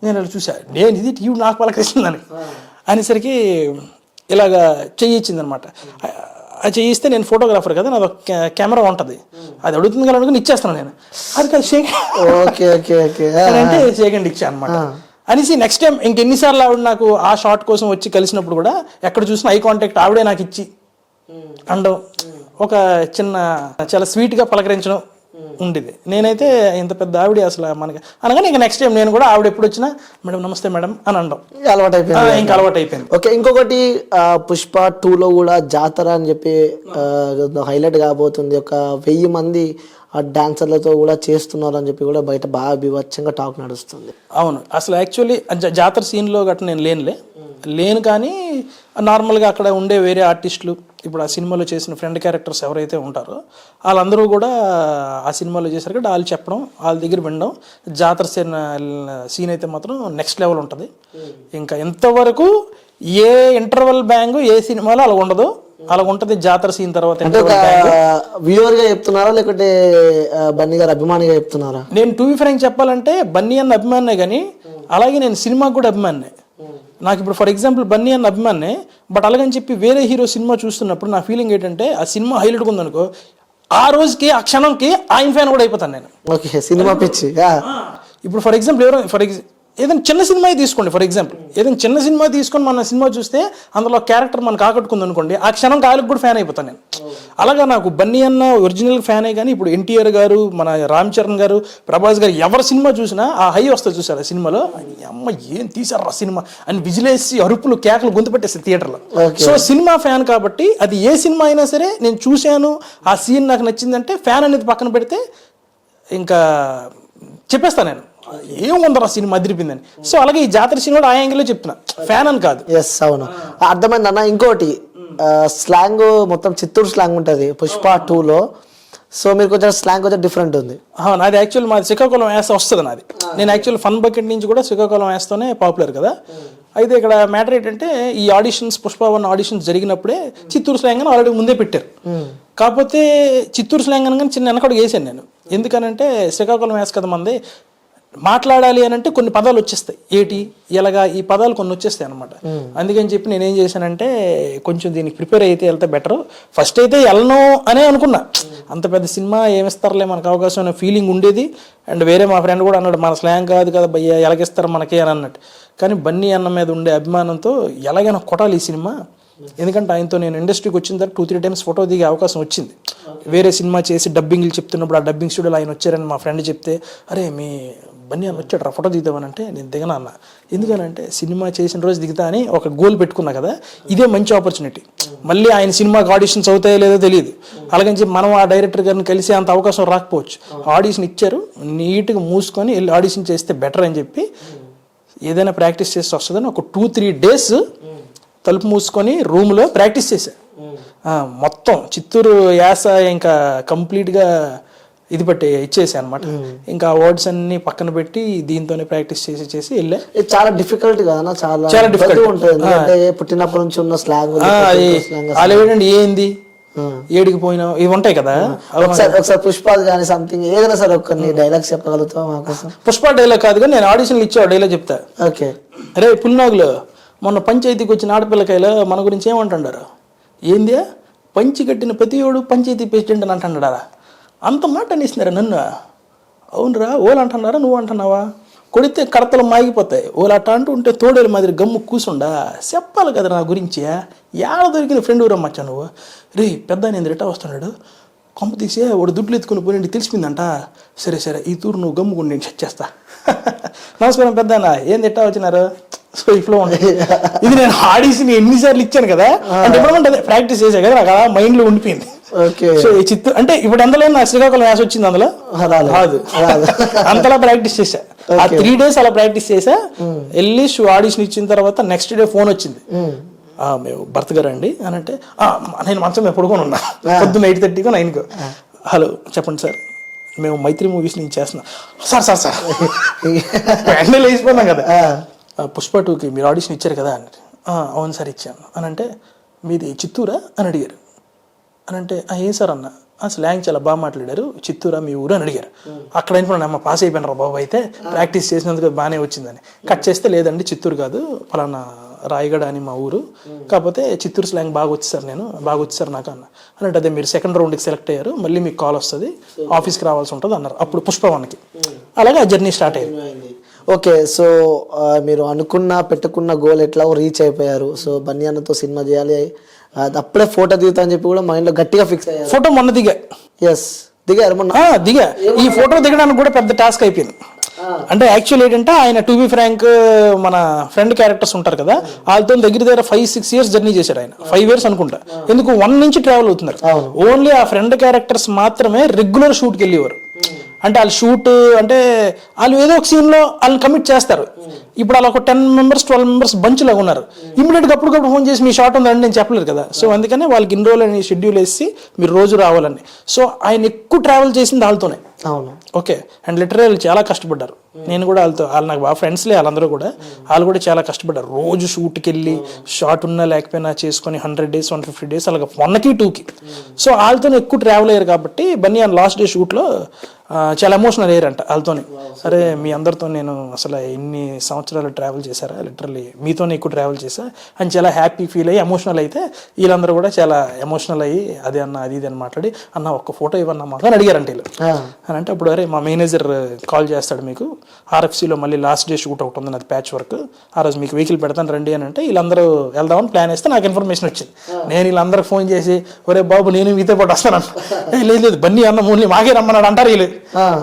నేను అలా చూసా, నేను ఇది ఈవిడ నాకు పలకరిస్తుందని అనేసరికి ఇలాగా చెయ్యించింది అనమాట. అది చేయిస్తే నేను ఫోటోగ్రాఫర్ కదా, నాది కెమెరా ఉంటుంది, అది అడుగుతుంది కదా అనుకుని ఇచ్చేస్తాను నేను. అది కాదు షేక్ అంటే సెకండ్ ఇచ్చా అనమాట అనేసి నెక్స్ట్ టైం ఇంకెన్నిసార్లు ఆవిడ నాకు ఆ షాట్ కోసం వచ్చి కలిసినప్పుడు కూడా ఎక్కడ చూసినా ఐ కాంటాక్ట్ ఆవిడే నాకు ఇచ్చి అండం, ఒక చిన్న చాలా స్వీట్గా పలకరించడం ఉండేది. నేనైతే ఇంత పెద్ద ఆవిడ అసలు మనకి అనగానే ఇంకా నెక్స్ట్ టైం నేను కూడా ఆవిడ ఎప్పుడు వచ్చినా మేడం నమస్తే మేడం అని అనడం అలవాటు అయిపోయింది. ఇంకా అలవాటు అయిపోయింది. ఓకే, ఇంకొకటి పుష్ప 2లో కూడా జాతర అని చెప్పి హైలైట్ కాబోతుంది. ఒక 1000 మంది డాన్సర్లతో కూడా చేస్తున్నారు అని చెప్పి కూడా బయట బాగా బీభత్సంగా టాక్ నడుస్తుంది. అవును, అసలు యాక్చువల్లీ జాతర సీన్లో గట్రా నేను లేను కానీ నార్మల్గా అక్కడ ఉండే వేరే ఆర్టిస్టులు, ఇప్పుడు ఆ సినిమాలో చేసిన ఫ్రెండ్ క్యారెక్టర్స్ ఎవరైతే ఉంటారో వాళ్ళందరూ కూడా ఆ సినిమాలో చేశారు కదా, వాళ్ళు చెప్పడం, వాళ్ళ దగ్గర వినడం. జాతర సీన్ అయితే మాత్రం నెక్స్ట్ లెవెల్ ఉంటుంది. ఇంకా ఇంతవరకు ఏ ఇంటర్వెల్ బ్యాంగ్ ఏ సినిమాలో అలా ఉండదు, అలా ఉంటుంది జాతర సీన్ తర్వాత. వ్యూవర్ గా చెప్తున్నారా లేకుంటే బన్నీ గారు అభిమానిగా చెప్తున్నారా? నేను టు బి ఫ్రాంక్ చెప్పాలంటే బన్నీ అన్న అభిమానే కానీ అలాగే నేను సినిమాకి కూడా అభిమానే. నాకు ఇప్పుడు ఫర్ ఎగ్జాంపుల్ బన్నీ అన్న అభిమానే, బట్ అలాగని చెప్పి వేరే హీరో సినిమా చూస్తున్నప్పుడు నా ఫీలింగ్ ఏంటంటే ఆ సినిమా హైలైట్గా ఉందనుకో, ఆ రోజుకి ఆ క్షణంకి ఆయన ఫ్యాన్ కూడా అయిపోతాను నేను. ఓకే, సినిమా పిచ్చి. ఇప్పుడు ఫర్ ఎగ్జాంపుల్ ఏదైనా చిన్న సినిమా తీసుకోండి, ఫర్ ఎగ్జాంపుల్ ఏదైనా చిన్న సినిమా తీసుకొని మన సినిమా చూస్తే అందులో క్యారెక్టర్ మనకు ఆకట్టుకుంది అనుకోండి, ఆ క్షణం కాయలకు కూడా ఫ్యాన్ అయిపోతాను నేను. అలాగా నాకు బన్నీ అన్న ఒరిజినల్ ఫ్యానే కానీ ఇప్పుడు ఎన్టీఆర్ గారు, మన రామ్ చరణ్ గారు, ప్రభాస్ గారు ఎవరి సినిమా చూసినా ఆ హై వస్తుంది చూసారు ఆ సినిమాలో, అమ్మ ఏం తీసారు ఆ సినిమా అని విజిలేసి అరుపులు కేకలు గొంతు పెట్టేస్తాయి థియేటర్లో. సో సినిమా ఫ్యాన్ కాబట్టి అది ఏ సినిమా అయినా సరే నేను చూశాను, ఆ సీన్ నాకు నచ్చిందంటే ఫ్యాన్ అనేది పక్కన పెడితే ఇంకా చెప్పేస్తాను నేను ఏముందరా సినిమా అదిరిపోయిందని. సో అలాగే ఈ జాతర సినిమా కూడా ఆ యాంగిల్లో చెప్తున్నా, ఫ్యాన్ అని కాదు. ఎస్, అవును, అర్థమైంది అన్న. ఇంకోటి స్లాంగ్ మొత్తం చిత్తూరు స్లాంగ్ ఉంటుంది పుష్ప 2లో. సో మీరు కొంచెం స్లాంగ్ కొంచెం డిఫరెంట్ ఉంది. నాది యాక్చువల్ మాది శ్రీకాకుళం వేస్త వస్తుంది నాది. నేను యాక్చువల్ ఫన్ బకెట్ నుంచి కూడా శ్రీకాకుళం వేస్తూనే పాపులర్ కదా. అయితే ఇక్కడ మ్యాటర్ ఏంటంటే ఈ ఆడిషన్స్ పుష్ప 1 ఆడిషన్స్ జరిగినప్పుడే చిత్తూరు స్లాంగ్ అని ఆల్రెడీ ముందే పెట్టారు. కాకపోతే చిత్తూరు స్లాంగ్ అని కానీ చిన్న వెనకడుగు వేసాను నేను. ఎందుకనంటే శ్రీకాకుళం వేస్త కదా మంది, మాట్లాడాలి అని అంటే కొన్ని పదాలు వచ్చేస్తాయి, ఏటి ఎలాగా ఈ పదాలు కొన్ని వచ్చేస్తాయి అనమాట. అందుకని చెప్పి నేనేం చేశానంటే కొంచెం దీనికి ప్రిపేర్ అయితే వెళ్తే బెటర్. ఫస్ట్ అయితే వెళ్ళను అనే అనుకున్నా, అంత పెద్ద సినిమా ఏమిస్తారులే మనకు అవకాశం అనే ఫీలింగ్ ఉండేది. అండ్ వేరే మా ఫ్రెండ్ కూడా అన్నాడు, మన స్లాంగ్ కాదు కదా భయ్య ఎలాగిస్తారు మనకే అని అన్నట్టు. కానీ బన్నీ అన్న మీద ఉండే అభిమానంతో ఎలాగైనా కొట్టాలి ఈ సినిమా. ఎందుకంటే ఆయనతో నేను ఇండస్ట్రీకి వచ్చిన తర్వాత 2-3 టైమ్స్ ఫోటో దిగే అవకాశం వచ్చింది. వేరే సినిమా చేసి డబ్బింగ్లు చెప్తున్నప్పుడు ఆ డబ్బింగ్ స్టూడియోలో ఆయన వచ్చారని మా ఫ్రెండ్ చెప్తే, అరే మీ బన్నీ అని వచ్చాడు రా ఫోటో దిగుతామనంటే నేను దిగనా అన్న. ఎందుకనంటే సినిమా చేసిన రోజు దిగుతా అని ఒక గోల్ పెట్టుకున్నా కదా, ఇదే మంచి ఆపర్చునిటీ. మళ్ళీ ఆయన సినిమాకి ఆడిషన్స్ అవుతాయో లేదో తెలియదు, అలాగని చెప్పి మనం ఆ డైరెక్టర్ గారిని కలిసి అంత అవకాశం రాకపోవచ్చు. ఆడిషన్ ఇచ్చారు, నీట్గా మూసుకొని వెళ్ళి ఆడిషన్ చేస్తే బెటర్ అని చెప్పి ఏదైనా ప్రాక్టీస్ చేస్తే వస్తుందని ఒక 2-3 డేస్ తలుపు మూసుకొని రూమ్లో ప్రాక్టీస్ చేశా. మొత్తం చిత్తూరు యాస ఇంకా కంప్లీట్గా ఇది బట్టి ఇచ్చేసా అనమాట. ఇంకా వర్డ్స్ అన్ని పక్కన పెట్టి దీంతోనే ప్రాక్టీస్ చేసి వెళ్ళా. చాలా డిఫికల్ట్ కదా, చాలా డిఫికల్ట్ ఉంటుంది పుట్టినప్పటి నుంచి ఉన్న స్లాంగ్. అదేంటండి ఏంది ఏడికి పోయినా ఇవి ఉంటాయి కదా. ఒకసారి పుష్పాలు కానీ సంథింగ్ ఏదైనా సరే కొన్ని డైలాగ్స్ చెప్పగలుగుతాం మాకోసం? పుష్ప డైలాగ్ కాదు కానీ నేను ఆడిషన్లు ఇచ్చా డైలాగ్ చెప్తా. ఓకే, అరే పుల్నాగులు మొన్న పంచాయతీకి వచ్చిన ఆడపిల్లకాయలు మన గురించి ఏమంటాడారు, ఏంది పంచి కట్టిన ప్రతివాడు పంచాయతీ ప్రెసిడెంట్ అని అంటున్నాడా, అంత మాట అనేసినారా నన్ను. అవునరా ఓలు అంటున్నారా నువ్వు అంటున్నావా, కొడితే కడతలు మాగిపోతాయి, ఓలు అట్ట అంటూ ఉంటే తోడేలు మాదిరి గమ్ము కూసుండా చెప్పాలి కదా నా గురించి. ఏడ దొరికిన ఫ్రెండ్ రమ్మచ్చా నువ్వు, రే పెద్ద నేను రిటా వస్తున్నాడు కొంప తీసే వాడు దుడ్లు ఎత్తుకుని పోయి తెలిసిపోయిందంట, సరే సరే ఈ తూరు నువ్వు గమ్ముకుని నేను చెక్ చేస్తా. నమస్కారం పెద్దనా ఏంది ఎట్టా వచ్చినారు. సో ఇట్లా ఉంటుంది. ఇది నేను ఆడిషన్ ఎన్నిసార్లు ఇచ్చాను కదా, అంటే ఇప్పుడు ప్రాక్టీస్ చేసా కదా, నాకు అలా మైండ్ లో ఉండిపోయింది. సో ఈ చిత్తూరు అంటే ఇప్పుడు అందులో నాకు శ్రీకాకుళం యాస వచ్చింది, అందులో రాదు అంతలా ప్రాక్టీస్ చేశా. ఆ 3 days అలా ప్రాక్టీస్ చేసా. వెళ్ళి ఆడిషన్ ఇచ్చిన తర్వాత నెక్స్ట్ డే ఫోన్ వచ్చింది, మేము భర్త గారు అండి అని అంటే, నేను మంచం మేము పడుకొని ఉన్నా పొద్దున్న 8:30 9 హలో చెప్పండి సార్ మేము మైత్రి మూవీస్ నుంచి చేస్తున్నాం. సార్ వెంటనే లేచిపోయినాం కదా, పుష్ప 2కి మీరు ఆడిషన్ ఇచ్చారు కదా అని. అవును సార్ ఇచ్చాను అని అంటే, మీది చిత్తూరా అని అడిగారు. అని అంటే ఏం సార్ అన్న, స్లాంగ్ చాలా బాగా మాట్లాడారు, చిత్తూరా మీ ఊరు అని అడిగారు. అక్కడ అయిపోయినా అమ్మ పాస్ అయిపోయినారు బాబు, అయితే ప్రాక్టీస్ చేసినందుకు బాగానే వచ్చిందని. కట్ చేస్తే లేదండి చిత్తూరు కాదు పలానా రాయగడ అని మా ఊరు, కాకపోతే చిత్తూరు స్లాంగ్ బాగా వచ్చేసారు నాకు అన్నట్టు. అదే మీరు సెకండ్ రౌండ్కి సెలెక్ట్ అయ్యారు, మళ్ళీ మీకు కాల్ వస్తుంది, ఆఫీస్కి రావాల్సి ఉంటుంది అన్నారు అప్పుడు పుష్పవన్కి. అలాగే ఆ జర్నీ స్టార్ట్ అయింది. ఓకే, సో మీరు పెట్టుకున్న గోల్ ఎట్లా రీచ్ అయిపోయారు. సో బన్నీ అన్నతో సినిమా చేయాలి, అది అప్పుడే ఫోటో దిగుతా అని చెప్పి కూడా మైండ్లో గట్టిగా ఫిక్స్ అయ్యారు. ఫోటో మొన్న దిగారు మొన్న. దిగా. ఈ ఫోటో దిగడానికి కూడా పెద్ద టాస్క్ అయిపోయింది. అంటే యాక్చువల్ ఏంటంటే ఆయన టు బి ఫ్రాంక్ మన ఫ్రెండ్ క్యారెక్టర్స్ ఉంటారు కదా, వాళ్ళతో దగ్గర 5-6 years జర్నీ చేశారు ఆయన, 5 years అనుకుంటా. ఎందుకు 1 నుంచి ట్రావెల్ అవుతున్నారు. ఓన్లీ ఆ ఫ్రెండ్ క్యారెక్టర్స్ మాత్రమే రెగ్యులర్ షూట్కి వెళ్ళేవారు. అంటే వాళ్ళు షూట్ అంటే వాళ్ళు ఏదో ఒక సీన్లో వాళ్ళని కమిట్ చేస్తారు. ఇప్పుడు అలా ఒక 10 members 12 members బంచ్ లాగా ఉన్నారు. ఇమీడియట్గా అప్పటికప్పుడు ఫోన్ చేసి మీ షాట్ ఉందండి నేను చెప్పలేరు కదా. సో అందుకనే వాళ్ళకి ఇన్ని రోజులు అని షెడ్యూల్ వేసి మీరు రోజు రావాలని. సో ఆయన ఎక్కువ ట్రావెల్ చేసింది వాళ్ళతోనే. అవును, ఓకే. అండ్ లిటరల్ చాలా కష్టపడ్డారు. నేను కూడా వాళ్ళు నాకు బాగా ఫ్రెండ్స్లే, వాళ్ళందరూ కూడా వాళ్ళు కూడా చాలా కష్టపడ్డారు. రోజు షూట్కి వెళ్ళి షార్ట్ ఉన్నా లేకపోయినా చేసుకొని 100 days 150 days అలాగే 1కి 2కి. సో వాళ్ళతో ఎక్కువ ట్రావెల్ అయ్యారు కాబట్టి బన్నీ ఆ లాస్ట్ డే షూట్లో చాలా ఎమోషనల్ అయ్యారంట వాళ్ళతోని. సరే మీ అందరితో నేను అసలు ఎన్ని సంవత్సరాలు ట్రావెల్ చేశారా, లిటరల్లీ మీతోనే ఎక్కువ ట్రావెల్ చేశా అని చాలా హ్యాపీ ఫీల్ అయ్యి ఎమోషనల్ అయితే వీళ్ళందరూ కూడా చాలా ఎమోషనల్ అయ్యి అదే అన్న అది ఇది అని మాట్లాడి అన్న ఒక్క ఫోటో ఇవ్వన్నా మాకు అని అడిగారంట వీళ్ళు. అని అంటే అప్పుడు అరే మా మేనేజర్ కాల్ చేస్తాడు మీకు, ఆర్ఎఫ్సీలో మళ్ళీ లాస్ట్ డే షూట్ ఒకటి ఉంది నాది ప్యాచ్ వర్క్, ఆ రోజు మీకు వెహికల్ పెడతాను రండి అని అంటే వీళ్ళందరూ వెళ్దామని ప్లాన్ వేస్తే నాకు ఇన్ఫర్మేషన్ వచ్చింది. నేను వీళ్ళందరికి ఫోన్ చేసి ఒరే బాబు నేను మీతో పాటు వస్తాను లేదు బన్నీ అన్న మూల్ని మాకే రమ్మన్నాడు అంటారు వీళ్ళు.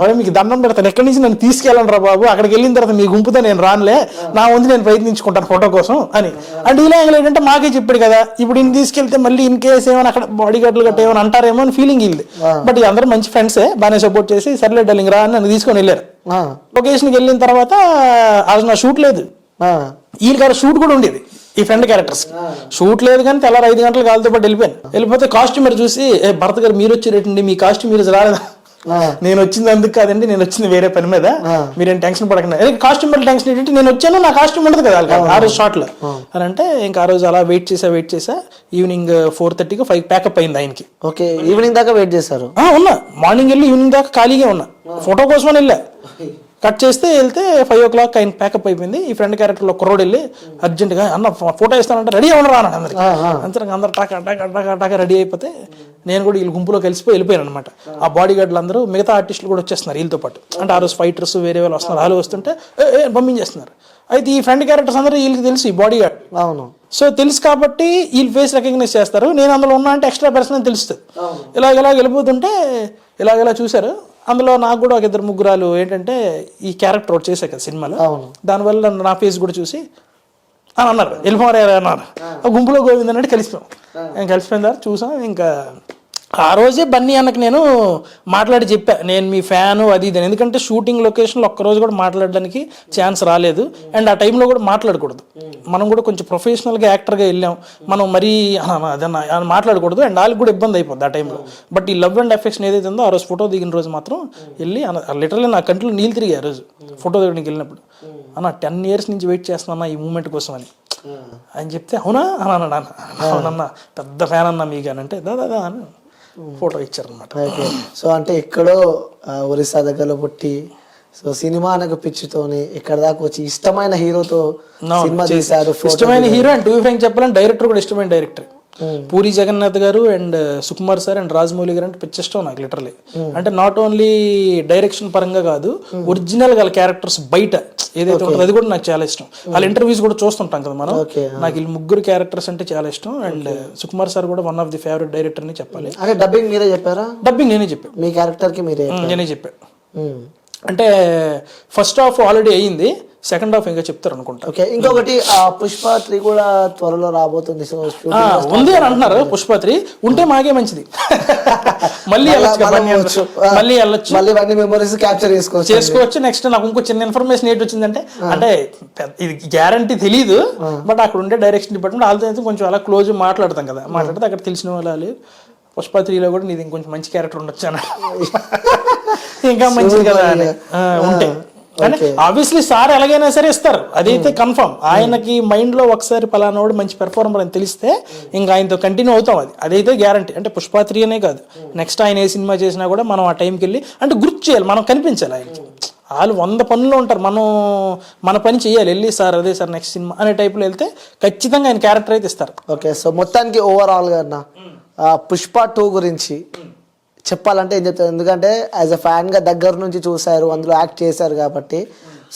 ఒరే మీకు దండం పెడతాను, ఎక్కడి నుంచి నన్ను తీసుకెళ్ళండి రా బాబు, అక్కడికి వెళ్ళిన తర్వాత మీ గుంపుతో నేను రానులే, నా వంతు నేను ప్రయత్నించుకుంటాను ఫోటో కోసం అని. అంటే ఇలా ఏంటంటే మాకే చెప్పాడు కదా, ఇప్పుడు ఇన్ని తీసుకెళ్తే మళ్ళీ ఇన్ కేసు ఏమైనా అక్కడ బాడీ గార్డులు గట్ట ఏమైనా అంటారేమో అని ఫీలింగ్ వీళ్ళది. బట్ అందరూ మంచి ఫ్రెండ్సే, బాగానే సపోర్ట్ చేసి సర్లే డార్లింగ్ రా అని నన్ను తీసుకొని వెళ్ళారు. లొకేషన్కి వెళ్ళిన తర్వాత అది నా షూట్ లేదు, వీళ్ళ గారు షూట్ కూడా ఉండేది ఈ ఫ్రెండ్ క్యారెక్టర్స్. షూట్ లేదు కానీ తెల్లారు 5 గంటలకు వాళ్ళతో పాటు వెళ్ళిపోతే కాస్ట్యూమర్ చూసి భరత్ గారు మీరు వచ్చారేటండి, మీ కాస్ట్యూమ్ మీరు రాలేదా, నేను వచ్చింది అందుకు కాదండి, నేను వచ్చింది వేరే పని మీద, మీరేం టెన్షన్ పడకుండా. కాస్ట్యూమర్ టెన్షన్ ఏంటంటే నేను వచ్చాను నా కాస్ట్యూమ్ ఉండదు కదా ఆ రోజు షార్ట్ లో అని అంటే ఇంకా ఆ రోజు అలా వెయిట్ చేసా ఈవినింగ్ 4:30కి 5 ప్యాకప్ అయింది ఆయనకి. ఓకే, ఈవినింగ్ దాకా వెయిట్ చేశారు. ఉన్నా మార్నింగ్ వెళ్ళి ఈవినింగ్ దాకా ఖాళీగా ఉన్నా, ఫోటో కోసమని వెళ్ళా. కట్ చేస్తే వెళ్తే 5 o'clock ఆయన ప్యాకప్ అయిపోయింది. ఈ ఫ్రెండ్ క్యారెక్టర్లో కుర్రోడు వెళ్ళి అర్జెంట్గా అన్న ఫోటో ఇస్తానంటే రెడీ అవ్వడం రాను అందరికి. అంతరంగా అందరు టాకా రెడీ అయిపోతే నేను కూడా వీళ్ళ గుంపులో వెళ్ళిపోయాను అనమాట. ఆ బాడీ గార్డులు అందరూ మిగతా ఆర్టిస్టులు కూడా వచ్చేస్తున్నారు వీళ్ళతో పాటు. అంటే ఆ రోజు ఫైటర్స్ వేరే వాళ్ళు వస్తున్నారు, వాళ్ళు వస్తుంటే పంపించేస్తున్నారు. అయితే ఈ ఫ్రెండ్ క్యారెక్టర్స్ అందరూ వీళ్ళకి తెలుసు ఈ బాడీ గార్డ్. అవును, సో తెలుసు కాబట్టి వీళ్ళు ఫేస్ రికగ్నైజ్ చేస్తారు. నేను అందులో ఉన్నా అంటే ఎక్స్ట్రా పర్సన్ అని తెలుస్తుంది. ఇలాగ వెళ్ళిపోతుంటే ఇలాగెలా చూశారు. అందులో నాకు కూడా ఒక 2-3 ఏంటంటే ఈ క్యారెక్టర్ ఒకటి చేశాను కదా సినిమాలో, దానివల్ల నా ఫేస్ కూడా చూసి అని అన్నారు వెళ్ళిపోయారు అన్నారు. గుంపులో గోవింద్ అంటే కలిసిపోయాం. కలిసిపోయిన తర్వాత చూసాం. ఇంకా ఆ రోజే బన్నీ అన్నకి నేను మాట్లాడి చెప్పా, నేను మీ ఫ్యాను అది ఇది. ఎందుకంటే షూటింగ్ లొకేషన్లో ఒక్కరోజు కూడా మాట్లాడడానికి ఛాన్స్ రాలేదు. అండ్ ఆ టైంలో కూడా మాట్లాడకూడదు, మనం కూడా కొంచెం ప్రొఫెషనల్గా యాక్టర్గా వెళ్ళాం, మనం మరీ అదన్నా మాట్లాడకూడదు. అండ్ వాళ్ళకి కూడా ఇబ్బంది అయిపోద్ది ఆ టైంలో. బట్ ఈ లవ్ అండ్ అఫెక్షన్ ఏదైతే ఉందో ఆ రోజు ఫోటో దిగిన రోజు మాత్రం వెళ్ళి లిటరల్లీ నా కంట్లో నీళ్ళు తిరిగి ఆ రోజు ఫోటో దిగడానికి వెళ్ళినప్పుడు. అన్న 10 years నుంచి వెయిట్ చేస్తున్నా ఈ మూమెంట్ కోసం అని చెప్తే అవునా అన్నాడు. అవునన్నా పెద్ద ఫ్యాన్ అన్నా మీకు అని అంటే దాదా అని ఫోటో ఇచ్చారనమాట. ఓకే, సో అంటే ఎక్కడో ఒరిస్సా దగ్గరలో పుట్టి సో సినిమా అనకు పిచ్చితోని ఇక్కడ దాకా వచ్చి ఇష్టమైన హీరోతో సినిమా చేశారు. ఇష్టమైన hero and to be frank చెప్పాలంటే డైరెక్టర్ కూడా ఇష్టమైన director Puri Jagannath garu and Sukumar sir and Rajamouli garu అంటే పిచ్చి ఇష్టం నాకు లిటరలీ. అంటే నాట్ ఓన్లీ డైరెక్షన్ పరంగా కాదు, ఒరిజినల్ గా క్యారెక్టర్స్ బయట ఏదైతే ఉంటుందో అది కూడా నాకు చాలా ఇష్టం. వాళ్ళ ఇంటర్వ్యూస్ కూడా చూస్తుంటాం కదా మనం. నాకు వీళ్ళు 3 క్యారెక్టర్స్ అంటే చాలా ఇష్టం. అండ్ సుకుమార్ సార్ కూడా one of the favourite director అని చెప్పాలి. అంటే డబ్బింగ్ మీరే చెప్పారా? డబ్బింగ్ నేనే చెప్పాను, మీ క్యారెక్టర్ కి నేనే చెప్పాను. అంటే ఫస్ట్ హాఫ్ ఆల్రెడీ అయ్యింది, సెకండ్ హాఫ్ ఇంకా చెప్తారు అనుకుంటా. ఓకే, ఇంకొకటి పుష్ప 3 కూడా త్వరలో రాబోతుంది. సో ఉంది అని అంటున్నారు. పుష్ప 3 ఉంటే మాకే మంచిది, మళ్ళీ వెళ్ళొచ్చు, మళ్ళీ మెమరీస్ క్యాప్చర్ చేసుకోవచ్చు. నెక్స్ట్ నాకు ఇంకో చిన్న ఇన్ఫర్మేషన్ ఏంటి వచ్చిందంటే, అంటే ఇది గ్యారంటీ తెలీదు, బట్ అక్కడ ఉండే డైరెక్షన్ డిపార్ట్మెంట్ వాళ్ళతో కొంచెం అలా క్లోజ్ మాట్లాడతాం కదా, మాట్లాడితే అక్కడ తెలిసిన వాళ్ళు పుష్ప 3లో కూడా నీది ఇంకొంచెం మంచి క్యారెక్టర్ ఉండొచ్చు అన్న, ఇంకా మంచిది కదా అని ఉంటే కానీ ఆబ్వియస్లీ సార్ ఎలాగైనా సరే ఇస్తారు, అదైతే కన్ఫర్మ్. ఆయనకి మైండ్ లో ఒకసారి పలానాడు మంచి పెర్ఫార్మర్ అని తెలిస్తే ఇంకా ఆయనతో కంటిన్యూ అవుతాం, అదైతే గ్యారంటీ. అంటే పుష్ప 3 అనే కాదు, నెక్స్ట్ ఆయన ఏ సినిమా చేసినా కూడా మనం ఆ టైంకి వెళ్ళి అంటే గుర్తు చేయాలి, మనం కనిపించాలి ఆయనకి. వాళ్ళు 100 పనుల్లో ఉంటారు, మనం మన పని చేయాలి, వెళ్ళి సార్ అదే సార్ నెక్స్ట్ సినిమా అనే టైప్లో వెళ్తే ఖచ్చితంగా ఆయన క్యారెక్టర్ అయితే ఇస్తారు. ఓకే, సో మొత్తానికి ఓవరాల్గా అన్న పుష్ప 2 గురించి చెప్పాలంటే ఏం చెప్తారు? ఎందుకంటే యాజ్ అ ఫ్యాన్గా దగ్గర నుంచి చూశారు, అందులో యాక్ట్ చేశారు కాబట్టి,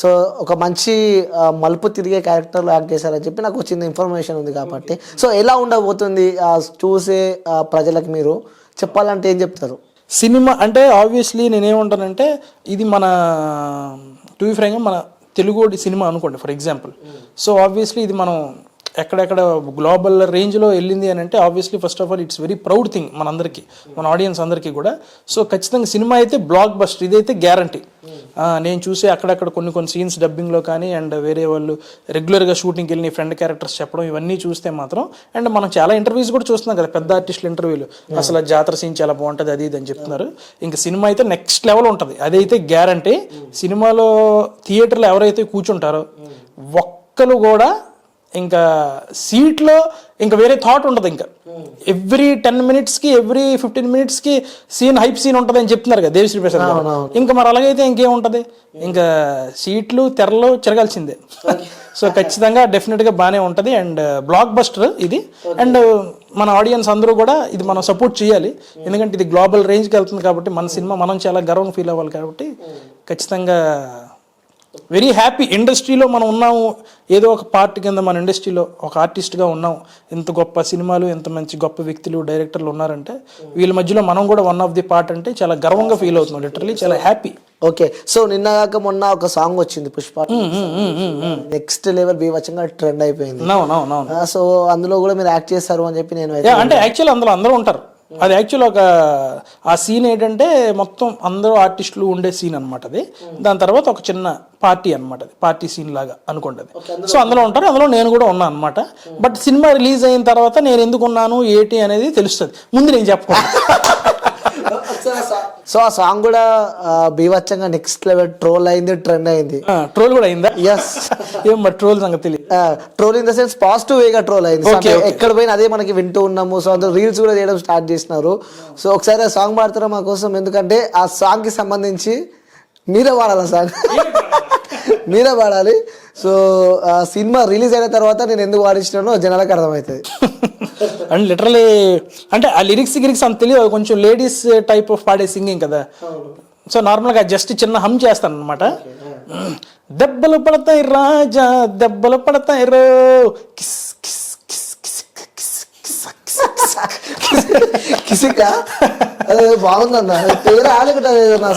సో ఒక మంచి మలుపు తిరిగే క్యారెక్టర్లో యాక్ట్ చేశారని చెప్పి నాకు చిన్న ఇన్ఫర్మేషన్ ఉంది కాబట్టి, సో ఎలా ఉండబోతుంది చూసే ప్రజలకు మీరు చెప్పాలంటే ఏం చెప్తారు? సినిమా అంటే ఆబ్వియస్లీ నేనేమంటానంటే ఇది మన టీవీ ఫ్రేమ్ మన తెలుగు సినిమా అనుకోండి ఫర్ ఎగ్జాంపుల్. సో ఆబ్వియస్లీ ఇది మనం ఎక్కడెక్కడ గ్లోబల్ రేంజ్లో వెళ్ళింది అని అంటే obviously first of all it's very proud thing మనందరికీ, మన ఆడియన్స్ అందరికీ కూడా. సో ఖచ్చితంగా సినిమా అయితే బ్లాక్ బస్టర్, ఇదైతే గ్యారంటీ. నేను చూసే అక్కడక్కడ కొన్ని సీన్స్ డబ్బింగ్లో కానీ అండ్ వేరే వాళ్ళు రెగ్యులర్గా షూటింగ్కి వెళ్ళి ఫ్రెండ్ క్యారెక్టర్స్ చెప్పడం ఇవన్నీ చూస్తే మాత్రం, అండ్ మనం చాలా ఇంటర్వ్యూస్ కూడా చూస్తున్నాం కదా, పెద్ద ఆర్టిస్టుల ఇంటర్వ్యూలు, అసలు జాతర సీన్ చాలా బాగుంటుంది అది ఇది అని చెప్తున్నారు. ఇంకా సినిమా అయితే నెక్స్ట్ లెవెల్ ఉంటుంది, అదైతే గ్యారంటీ. సినిమాలో థియేటర్లో ఎవరైతే కూర్చుంటారో ఒక్కరు కూడా ఇంకా సీట్లో ఇంకా వేరే థాట్ ఉంటుంది. ఇంకా ఎవ్రీ 10 minutesకి ఎవ్రీ 15 minutesకి సీన్ హైప్ సీన్ ఉంటుంది అని చెప్తున్నారు కదా దేవిశ్రీ ప్రసాద్ గారు. ఇంకా మరి అలాగైతే ఇంకేముంటుంది, ఇంకా సీట్లు తెరలో తిరగాల్సిందే. సో ఖచ్చితంగా డెఫినెట్గా బాగానే ఉంటుంది అండ్ బ్లాక్ బస్టర్ ఇది. అండ్ మన ఆడియన్స్ అందరూ కూడా ఇది మనం సపోర్ట్ చేయాలి, ఎందుకంటే ఇది గ్లోబల్ రేంజ్కి వెళ్తుంది కాబట్టి మన సినిమా మనం చాలా గర్వం ఫీల్ అవ్వాలి కాబట్టి ఖచ్చితంగా వెరీ హ్యాపీ. ఇండస్ట్రీలో మనం ఉన్నాము, ఏదో ఒక పార్ట్ కింద మన ఇండస్ట్రీలో ఒక ఆర్టిస్ట్గా ఉన్నాం, ఇంత గొప్ప సినిమాలు ఎంత మంచి గొప్ప వ్యక్తులు డైరెక్టర్లు ఉన్నారంటే వీళ్ళ మధ్యలో మనం కూడా వన్ ఆఫ్ ది పార్ట్ అంటే చాలా గర్వంగా ఫీల్ అవుతున్నాం, లిటరలీ చాలా హ్యాపీ. ఓకే, సో నిన్న కాక మొన్న ఒక సాంగ్ వచ్చింది పుష్ప, నెక్స్ట్ లెవెల్ బీభత్సంగా ట్రెండ్ అయిపోయింది. సో అందులో కూడా మీరు యాక్ట్ చేస్తారు అని చెప్పి నేను అంటే యాక్చువల్ అందులో అందరూ ఉంటారు. అది యాక్చువల్ ఒక ఆ సీన్ ఏంటంటే మొత్తం అందరూ ఆర్టిస్టులు ఉండే సీన్ అనమాట అది. దాని తర్వాత ఒక చిన్న పార్టీ అనమాట, అది పార్టీ సీన్ లాగా అనుకోండి. సో అందులో ఉంటారు, అందులో నేను కూడా ఉన్నాను అనమాట. బట్ సినిమా రిలీజ్ అయిన తర్వాత నేను ఎందుకు ఉన్నాను ఏంటి అనేది తెలుస్తుంది, ముందు నేను చెప్పను. సో ఆ సాంగ్ కూడా బీభత్సంగా నెక్స్ట్ లెవెల్ ట్రోల్ అయింది, ట్రెండ్ అయింది. ట్రోల్ కూడా అయిందా? ఎస్. ఏం మరి ట్రోల్ సంగతి తెలియదు. Troll in the sense positive Vega troll అయింది. ఎక్కడ పోయినా అదే మనకి వింటూ ఉన్నాము. సో అందరూ రీల్స్ కూడా చేయడం స్టార్ట్ చేసినారు. సో ఒకసారి ఆ సాంగ్ పాడతారా మా కోసం? ఎందుకంటే ఆ సాంగ్ కి సంబంధించి మీరే పాడాలి, ఆ సాంగ్ మీరే పాడాలి. సో ఆ సినిమా రిలీజ్ అయిన తర్వాత నేను ఎందుకు పాడించినానో జనాలకు అర్థమవుతుంది. అండ్ లిటరలీ అంటే ఆ లిరిక్స్ అంత తెలియదు, కొంచెం లేడీస్ టైప్ ఆఫ్ పాడే సింగింగ్ కదా. సో నార్మల్గా జస్ట్ చిన్న హమ్ చేస్తాను అనమాట. దెబ్బలు పడతాయి రాజా దెబ్బలు పడతాయి రో, కిసిక్ బాగుందన్న పేరు ఆలకట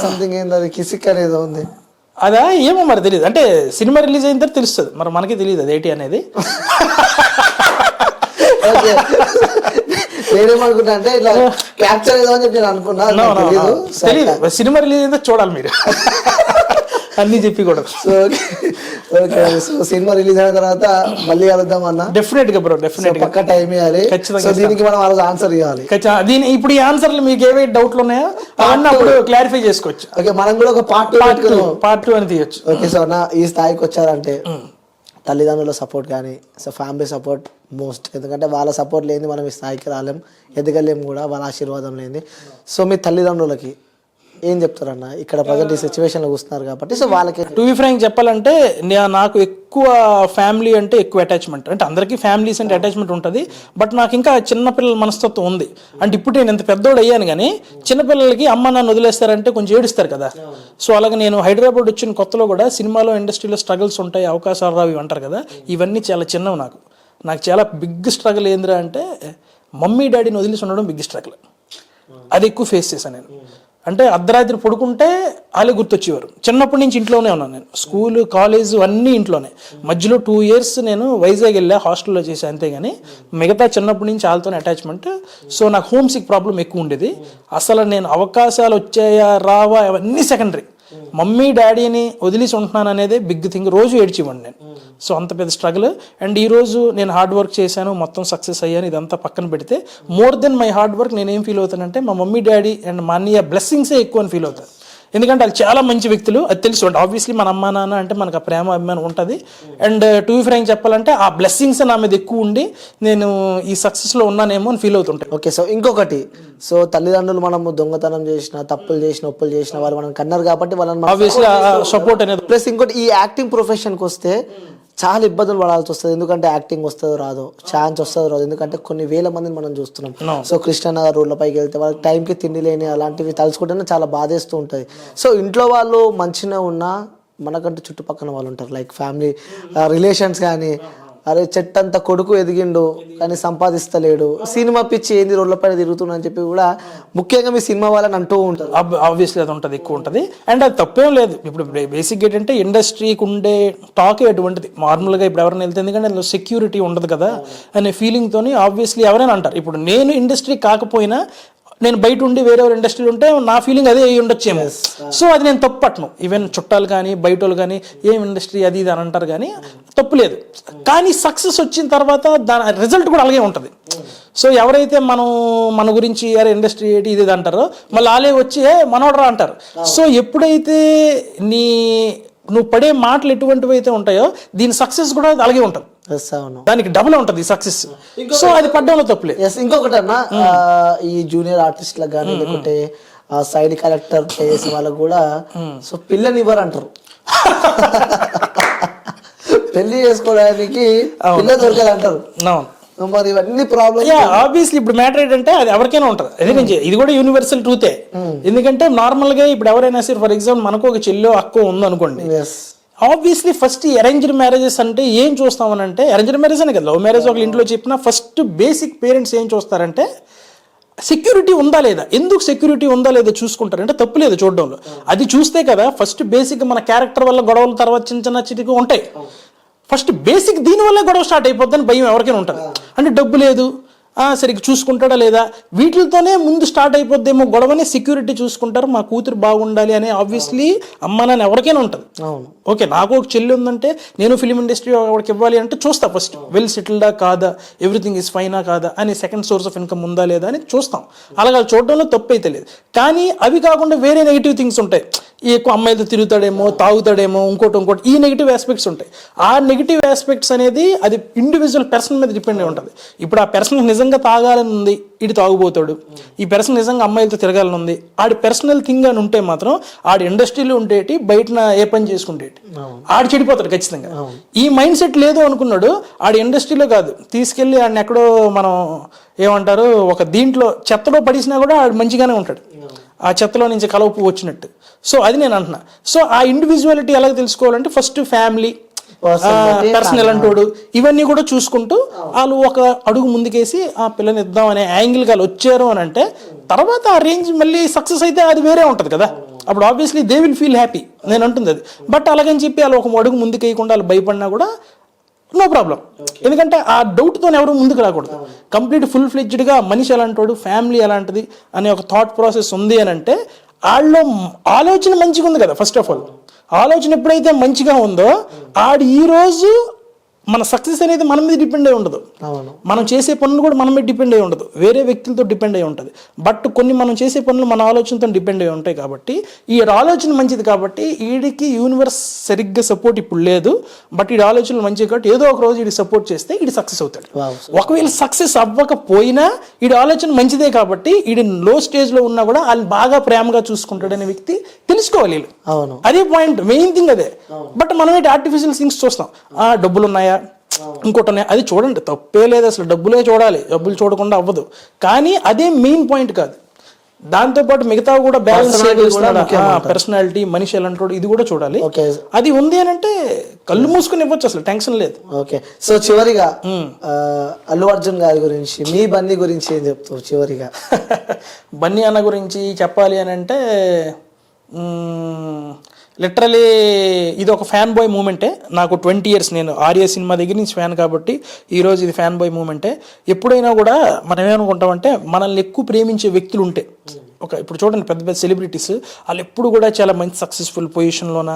సంథింగ్ ఏంది అది కిసిక్ అనేది ఉంది. అదా ఏమో మరి తెలియదు, అంటే సినిమా రిలీజ్ అయిన తర్వాత తెలుస్తుంది, మరి మనకి తెలియదు అది ఏంటి అనేది. నేనేమనుకుంటా అంటే ఇట్లా క్యాప్చర్ ఏదో అని చెప్పి నేను అనుకున్నా, తెలియదు. సినిమా రిలీజ్ అయితే చూడాలి మీరు అన్ని చెప్పి కూడా. ఓకే, సో సినిమా రిలీజ్ అయిన తర్వాత మళ్ళీ కలుద్దాం అన్న. డెఫినెట్ గా బ్రో, డెఫినెట్ గా పక్కా టైం ఇవ్వాలి. సో దీనికి మనం ఆ రోజు ఆన్సర్ ఇవ్వాలి. దీని ఇప్పుడు ఈ ఆన్సర్లు మీకు ఏవే డౌట్లు ఉన్నాయో అవన్నీ అప్పుడు క్లారిఫై చేసుకోవచ్చు. ఓకే, మనం కూడా ఒక పార్ట్ 2 అని తీయచ్చు. ఓకే, సో అన్న ఈ స్థాయికి వచ్చారంటే తల్లిదండ్రుల సపోర్ట్ కానీ, సో ఫ్యామిలీ సపోర్ట్ మోస్ట్, ఎందుకంటే వాళ్ళ సపోర్ట్ లేని మనం ఈ స్థాయికి రాలేం, ఎదగలేము కూడా వాళ్ళ ఆశీర్వాదం లేని. సో మీ తల్లిదండ్రులకి ఏం చెప్తారన్న? ఇక్కడ ప్రజెంట్ ఈ సిచ్యువేషన్లో కూస్తున్నారు కాబట్టి. సో వాళ్ళకి టు బి ఫ్రాంక్ చెప్పాలంటే నాకు ఎక్కువ ఫ్యామిలీ అంటే ఎక్కువ అటాచ్మెంట్, అంటే అందరికీ ఫ్యామిలీస్ అంటే అటాచ్మెంట్ ఉంటుంది. బట్ నాకు ఇంకా చిన్నపిల్లల మనస్తత్వం ఉంది. అంటే ఇప్పుడు నేను ఎంత పెద్దోడు అయ్యాను కానీ చిన్నపిల్లలకి అమ్మ నన్ను వదిలేస్తారంటే కొంచెం ఏడుస్తారు కదా. సో అలాగే నేను హైదరాబాద్ వచ్చిన కొత్తలో కూడా సినిమాలో ఇండస్ట్రీలో స్ట్రగుల్స్ ఉంటాయి, అవకాశాలు రావు అంటారు కదా, ఇవన్నీ చాలా చిన్నవి. నాకు చాలా బిగ్ స్ట్రగుల్ ఏందిరా అంటే మమ్మీ డాడీని వదిలేసి ఉండడం బిగ్ స్ట్రగుల్. అది ఎక్కువ ఫేస్ చేశాను నేను. అంటే అర్ధరాత్రి పడుకుంటే వాళ్ళే గుర్తొచ్చేవారు. చిన్నప్పటి నుంచి ఇంట్లోనే ఉన్నాను నేను, స్కూల్ కాలేజ్ అన్నీ ఇంట్లోనే. మధ్యలో 2 years నేను వైజాగ్ వెళ్ళా, హాస్టల్లో చేశాను అంతేగాని మిగతా చిన్నప్పటి నుంచి వాళ్ళతోనే అటాచ్మెంట్. సో నాకు హోమ్ సిక్ ప్రాబ్లం ఎక్కువ ఉండేది. అసలు నేను అవకాశాలు వచ్చాయా రావా అవన్నీ సెకండరీ, మమ్మీ డాడీని వదిలేసి ఉంటున్నాను అనేదే బిగ్ థింగ్. రోజు ఏడ్చివ్వండి నేను. సో అంత పెద్ద స్ట్రగుల్. అండ్ ఈరోజు నేను హార్డ్ వర్క్ చేశాను, మొత్తం సక్సెస్ అయ్యాను, ఇదంతా పక్కన పెడితే more than my hard work నేను ఏం ఫీల్ అవుతానంటే మా మమ్మీ డాడీ అండ్ మా అన్నయ్య బ్లెస్సింగ్సే ఎక్కువ అని ఫీల్ అవుతాను. ఎందుకంటే వాళ్ళు చాలా మంచి వ్యక్తులు, అది తెలుసు. అంటే ఆబ్వియస్లీ మన అమ్మా నాన్న అంటే మనకు ఆ ప్రేమ అభిమానం ఉంటుంది. అండ్ టు బి ఫ్రాంక్ చెప్పాలంటే ఆ బ్లెస్సింగ్స్ నా మీద ఎక్కువ ఉండి నేను ఈ సక్సెస్లో ఉన్నానేమో అని ఫీల్ అవుతుంటాయి. ఓకే, సో ఇంకొకటి, సో తల్లిదండ్రులు మనము దొంగతనం చేసిన, తప్పులు చేసిన, ఒప్పులు చేసిన వాళ్ళు మనం కన్నారు కాబట్టి వాళ్ళని ఆబ్వియస్లీ సపోర్ట్ అనేది. ప్లస్ ఇంకోటి, ఈ యాక్టింగ్ ప్రొఫెషన్కి వస్తే చాలా ఇబ్బందులు పడాల్సి వస్తుంది. ఎందుకంటే యాక్టింగ్ వస్తుందో రాదో, ఛాన్స్ వస్తుందో రాదు. ఎందుకంటే కొన్ని వేల మందిని మనం చూస్తున్నాం. సో కృష్ణనగర్ రోడ్లపైకి వెళ్తే వాళ్ళకి టైంకి తిండి లేని అలాంటివి తలుచుకుంటేనే చాలా బాధేస్తూ ఉంటుంది. సో ఇంట్లో వాళ్ళు మంచిగా ఉన్నా మనకంటూ చుట్టుపక్కల వాళ్ళు ఉంటారు, లైక్ ఫ్యామిలీ రిలేషన్స్ కానీ, అరే చెట్టంత కొడుకు ఎదిగిండు కానీ సంపాదిస్తలేడు, సినిమా పిచ్చి ఏంది రోడ్లపైన తిరుగుతున్నా అని చెప్పి కూడా ముఖ్యంగా మీ సినిమా వాళ్ళని అంటూ ఉంటారు. ఆబ్వియస్లీ అది ఉంటుంది, ఎక్కువ ఉంటుంది. అండ్ అది తప్పేం లేదు. ఇప్పుడు బేసిక్ ఏంటంటే ఇండస్ట్రీకి ఉండే టాక్ ఎటువంటిది నార్మల్గా ఇప్పుడు ఎవరైనా వెళ్తే, ఎందుకంటే అందులో సెక్యూరిటీ ఉండదు కదా అనే ఫీలింగ్తో ఆబ్వియస్లీ ఎవరైనా అంటారు. ఇప్పుడు నేను ఇండస్ట్రీ కాకపోయినా నేను బయట ఉండి వేరే ఇండస్ట్రీలు ఉంటే నా ఫీలింగ్ అదే అయ్యి ఉండొచ్చేమో. సో అది నేను తప్పు పట్టను. ఈవెన్ చుట్టాలు కానీ బయట వాళ్ళు కానీ ఏం ఇండస్ట్రీ అది ఇది అని అంటారు, కానీ తప్పు లేదు. కానీ సక్సెస్ వచ్చిన తర్వాత దాని రిజల్ట్ కూడా అలాగే ఉంటుంది. సో ఎవరైతే మన గురించి అరే ఇండస్ట్రీ ఏంటి ఇది అంటారో మళ్ళీ వాళ్ళే వచ్చి మనోడరా అంటారు. సో ఎప్పుడైతే నువ్వు పడే మాటలు ఎటువంటివి అయితే ఉంటాయో దీని సక్సెస్ కూడా అలాగే ఉంటుంది, దానికి డబుల్ ఉంటుంది సక్సెస్. సో అది పడ్డంలో తప్పులే. ఇంకొకటి అన్న, ఈ జూనియర్ ఆర్టిస్ట్లకు కానీ లేకుంటే సైడ్ క్యారెక్టర్ చేసే వాళ్ళకు కూడా సో పిల్లని ఇవ్వరు అంటారు. పెళ్లి చేసుకోవడానికి పిల్ల దొరకదు అంటారు. మరి ఇవన్నీ ప్రాబ్లమ్. ఆబ్వియస్లీ ఇప్పుడు మ్యాటర్ ఏంటంటే అది ఎవరికైనా ఉంటుంది. ఇది కూడా యూనివర్సల్ ట్రూతే. ఎందుకంటే నార్మల్ గా ఇప్పుడు ఎవరైనా సరే, ఫర్ ఎగ్జాంపుల్ మనకు ఒక చెల్లో అక్కో ఉందనుకోండి, ఆబ్వియస్లీ ఫస్ట్ అరేంజ్డ్ మ్యారేజెస్ అంటే ఏం చూస్తామనంటే, అరేంజ్డ్ మ్యారేజ్ అనే కదా, లవ్ మ్యారేజ్ ఒక ఇంట్లో చెప్పినా ఫస్ట్ బేసిక్ పేరెంట్స్ ఏం చూస్తారంటే సెక్యూరిటీ ఉందా లేదా. ఎందుకు సెక్యూరిటీ ఉందా లేదా చూసుకుంటారంటే తప్పు లేదు చూడడంలో. అది చూస్తే కదా ఫస్ట్ బేసిక్ మన క్యారెక్టర్ వల్ల గొడవల తర్వాత చిన్న చిన్న చిటికి ఉంటాయి. ఫస్ట్ బేసిక్ దీనివల్ల గొడవ స్టార్ట్ అయిపోద్దని భయం ఎవరికైనా ఉంటుంది. అంటే డబ్బు లేదు, సరిగ్గా చూసుకుంటాడా లేదా, వీటితోనే ముందు స్టార్ట్ అయిపోద్దేమో గొడవని. సెక్యూరిటీ చూసుకుంటారు, మా కూతురు బాగుండాలి అని ఆబ్వియస్లీ అమ్మ నాన్న ఎవరికైనా ఉంటుంది. ఓకే, నాకు ఒక చెల్లి ఉందంటే నేను ఫిలిం ఇండస్ట్రీ వాడికి ఇవ్వాలి అంటే చూస్తా ఫస్ట్ వెల్ సెటిల్డా కాదా, ఎవ్రీథింగ్ ఇస్ ఫైనా కాదా అని, సెకండ్ సోర్స్ ఆఫ్ ఇన్కమ్ ఉందా లేదా అని చూస్తాం. అలాగే చూడడంలో తప్పు అయితే లేదు. కానీ అవి కాకుండా వేరే నెగిటివ్ థింగ్స్ ఉంటాయి. ఎక్కువ అమ్మాయిలతో తిరుగుతాడేమో, తాగుతాడేమో, ఇంకోటి ఈ నెగిటివ్ ఆస్పెక్ట్స్ ఉంటాయి. ఆ నెగిటివ్ ఆస్పెక్ట్స్ అనేది అది ఇండివిజువల్ పర్సన్ మీద డిపెండ్ అయి ఉంటుంది. ఇప్పుడు ఆ పర్సన్ నిజంగా తాగాలని ఉంది, ఇటు తాగుపోతాడు. ఈ పర్సన్ నిజంగా అమ్మాయిలతో తిరగాలని ఉంది, ఆడి పర్సనల్ థింగ్ అని ఉంటే మాత్రం ఆడి ఇండస్ట్రీలో ఉండేటి, బయట ఏ పని చేసుకుంటేటి ఆడు చెడిపోతాడు ఖచ్చితంగా. ఈ మైండ్ సెట్ లేదు అనుకున్నాడు, ఆడి ఇండస్ట్రీలో కాదు తీసుకెళ్ళి ఆడిని ఎక్కడో మనం ఏమంటారు ఒక దీంట్లో చెత్తలో పడేసినా కూడా ఆడు మంచిగానే ఉంటాడు, ఆ చెత్తలో నుంచి కలవపు వచ్చినట్టు. సో అది నేను అంటున్నా. సో ఆ ఇండివిజువాలిటీ ఎలా తెలుసుకోవాలంటే ఫస్ట్ ఫ్యామిలీ, పర్సనల్ అంటోడు, ఇవన్నీ కూడా చూసుకుంటూ వాళ్ళు ఒక అడుగు ముందుకేసి ఆ పిల్లని ఇద్దాం అనే యాంగిల్ వాళ్ళు వచ్చారు అని అంటే తర్వాత ఆ రేంజ్ మళ్ళీ సక్సెస్ అయితే అది వేరే ఉంటుంది కదా. అప్పుడు obviously they will feel happy, నేను అంటుంది అది. బట్ అలాగని చెప్పి వాళ్ళు ఒక అడుగు ముందుకు వేయకుండా వాళ్ళు భయపడినా కూడా నో ప్రాబ్లం. ఎందుకంటే ఆ డౌట్తో ఎవరు ముందుకు రాకూడదు. కంప్లీట్ ఫుల్ ఫ్లెడ్జ్డ్గా మనిషి ఎలాంటోడు, ఫ్యామిలీ ఎలాంటిది అనే ఒక థాట్ ప్రాసెస్ ఉంది అని అంటే వాళ్ళలో ఆలోచన మంచిగా ఉంది కదా. ఫస్ట్ ఆఫ్ ఆల్ ఆలోచన ఎప్పుడైతే మంచిగా ఉందో ఆడు ఈరోజు మన సక్సెస్ అనేది మన మీద డిపెండ్ అయి ఉండదు, మనం చేసే పనులు కూడా మన మీద డిపెండ్ అయి ఉండదు, వేరే వ్యక్తులతో డిపెండ్ అయి ఉంటుంది. బట్ కొన్ని మనం చేసే పనులు మన ఆలోచనతో డిపెండ్ అయి ఉంటాయి. కాబట్టి ఈ ఆలోచన మంచిది కాబట్టి వీడికి యూనివర్స్ సరిగ్గా సపోర్ట్ ఇప్పుడు లేదు, బట్ ఈ ఆలోచనలు మంచిది కాబట్టి ఏదో ఒక రోజు వీడికి సపోర్ట్ చేస్తే వీడి సక్సెస్ అవుతాడు. ఒకవేళ సక్సెస్ అవ్వకపోయినా వీడి ఆలోచన మంచిదే కాబట్టి వీడి లో స్టేజ్లో ఉన్నా కూడా వాళ్ళని బాగా ప్రేమగా చూసుకుంటాడనే వ్యక్తి తెలుసుకోవాలి. అదే పాయింట్, మెయిన్ థింగ్ అదే. బట్ మనం ఏంటి ఆర్టిఫిషియల్ థింగ్స్ చూస్తాం, డబ్బులు ఉన్నాయా ఇంకోటి ఉన్నాయి, అది చూడండి తప్పే లేదు, అసలు డబ్బులే చూడాలి, డబ్బులు చూడకుండా అవ్వదు. కానీ అదే మెయిన్ పాయింట్ కాదు, దాంతోపాటు మిగతా కూడా బ్యాలెన్స్ చేయగలుగుతున్నాడు. పర్సనాలిటీ, మనిషి ఎలాంటి ఇది కూడా చూడాలి. అది ఉంది అని అంటే కళ్ళు మూసుకుని ఇవ్వచ్చు, అసలు టెన్షన్ లేదు. ఓకే, సో చివరిగా అల్లు అర్జున్ గారి గురించి, మీ బన్నీ గురించి ఏం చెప్తావు చివరిగా? బన్నీ అన్న గురించి చెప్పాలి అని అంటే లిటరలీ ఇది ఒక ఫ్యాన్ బాయ్ మూమెంటే. నాకు 20 years, నేను ఆర్య సినిమా దగ్గర నుంచి ఫ్యాన్ కాబట్టి ఈరోజు ఇది ఫ్యాన్ బాయ్ మూమెంటే. ఎప్పుడైనా కూడా మనం ఏమనుకుంటామంటే మనల్ని ఎక్కువ ప్రేమించే వ్యక్తులు ఉంటే, ఇప్పుడు చూడండి పెద్ద పెద్ద సెలబ్రిటీస్ వాళ్ళు ఎప్పుడు కూడా చాలా మంచి సక్సెస్ఫుల్ పొజిషన్లోన,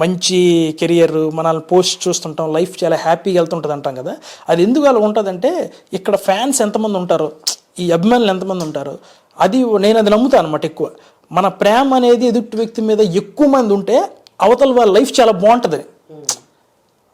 మంచి కెరియర్, మనల్ని పోస్ట్ చూస్తుంటాం, లైఫ్ చాలా హ్యాపీగా వెళ్తుంటుంది అంటాం కదా. అది ఎందుకు అలా ఉంటుందంటే ఇక్కడ ఫ్యాన్స్ ఎంతమంది ఉంటారో, ఈ అభిమానులు ఎంతమంది ఉంటారో, అది నేను అది నమ్ముతాను అనమాట ఎక్కువ. మన ప్రేమ అనేది ఎదుటి వ్యక్తి మీద ఎక్కువ మంది ఉంటే అవతల వాళ్ళ లైఫ్ చాలా బాగుంటుంది,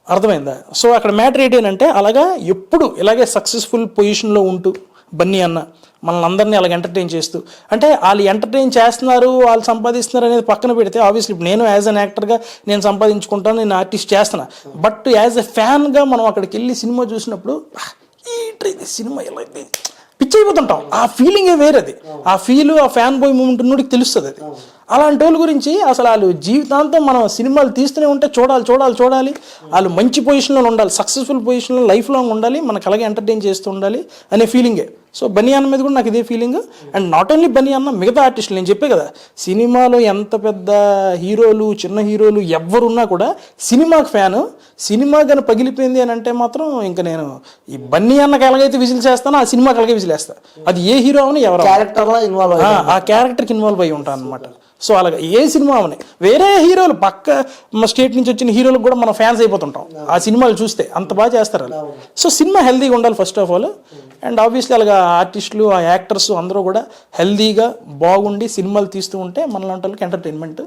అర్థమైందా? సో అక్కడ మ్యాటర్ ఏంటంటే అలాగా ఎప్పుడు ఇలాగే సక్సెస్ఫుల్ పొజిషన్లో ఉంటూ బన్నీ అన్న మనల్ని అందరినీ అలాగ ఎంటర్టైన్ చేస్తూ, అంటే వాళ్ళు ఎంటర్టైన్ చేస్తున్నారు, వాళ్ళు సంపాదిస్తున్నారు అనేది పక్కన పెడితే ఆబ్వియస్లీ ఇప్పుడు నేను యాజ్ అన్ యాక్టర్గా నేను సంపాదించుకుంటాను, నేను ఆర్టిస్ట్ చేస్తున్నా. బట్ యాజ్ ఎ ఫ్యాన్గా మనం అక్కడికి వెళ్ళి సినిమా చూసినప్పుడు ఏంటి సినిమా ఎలా పిచ్చి అయిపోతుంటాం. ఆ ఫీలింగే వేరేది. ఆ ఫీల్ ఆ ఫ్యాన్ బాయ్ మూమెంట్ ఉన్నోడికి తెలుస్తుంది. అది అలాంటి వాళ్ళ గురించి అసలు వాళ్ళు జీవితాంతం మనం సినిమాలు తీస్తూనే ఉంటే చూడాలి. వాళ్ళు మంచి పొజిషన్లో ఉండాలి, సక్సెస్ఫుల్ పొజిషన్లో లైఫ్ లాంగ్ ఉండాలి, మనకు అలాగే ఎంటర్టైన్ చేస్తూ ఉండాలి అనే ఫీలింగే. సో బన్నీ అన్న మీద కూడా నాకు ఇదే feeling. And not only Bunny అన్న, మిగతా ఆర్టిస్టులు నేను చెప్పే కదా, సినిమాలో ఎంత పెద్ద హీరోలు చిన్న హీరోలు ఎవరున్నా కూడా సినిమాకి ఫ్యాను. సినిమా కానీ పగిలిపోయింది అని అంటే మాత్రం ఇంకా నేను ఈ బన్నీ అన్నకి ఎలాగైతే విజిల్ చేస్తానో ఆ సినిమాకి అలాగే విజిల్ వేస్తాను. అది ఏ హీరో అవని ఎవరు ఆ క్యారెక్టర్కి ఇన్వాల్వ్ అయ్యి ఉంటాను అనమాట. సో అలాగే ఏ సినిమా అవని వేరే హీరోలు పక్క స్టేట్ నుంచి వచ్చిన హీరోలకు కూడా మనం ఫ్యాన్స్ అయిపోతుంటాం ఆ సినిమాలు చూస్తే, అంత బాగా చేస్తారు వాళ్ళు. సో సినిమా హెల్తీగా ఉండాలి first of all. And obviously అలాగా ఆర్టిస్టులు ఆ యాక్టర్స్ అందరూ కూడా హెల్తీగా బాగుండి సినిమాలు తీస్తూ ఉంటే మనలాంటి వాళ్ళకి ఎంటర్టైన్మెంట్,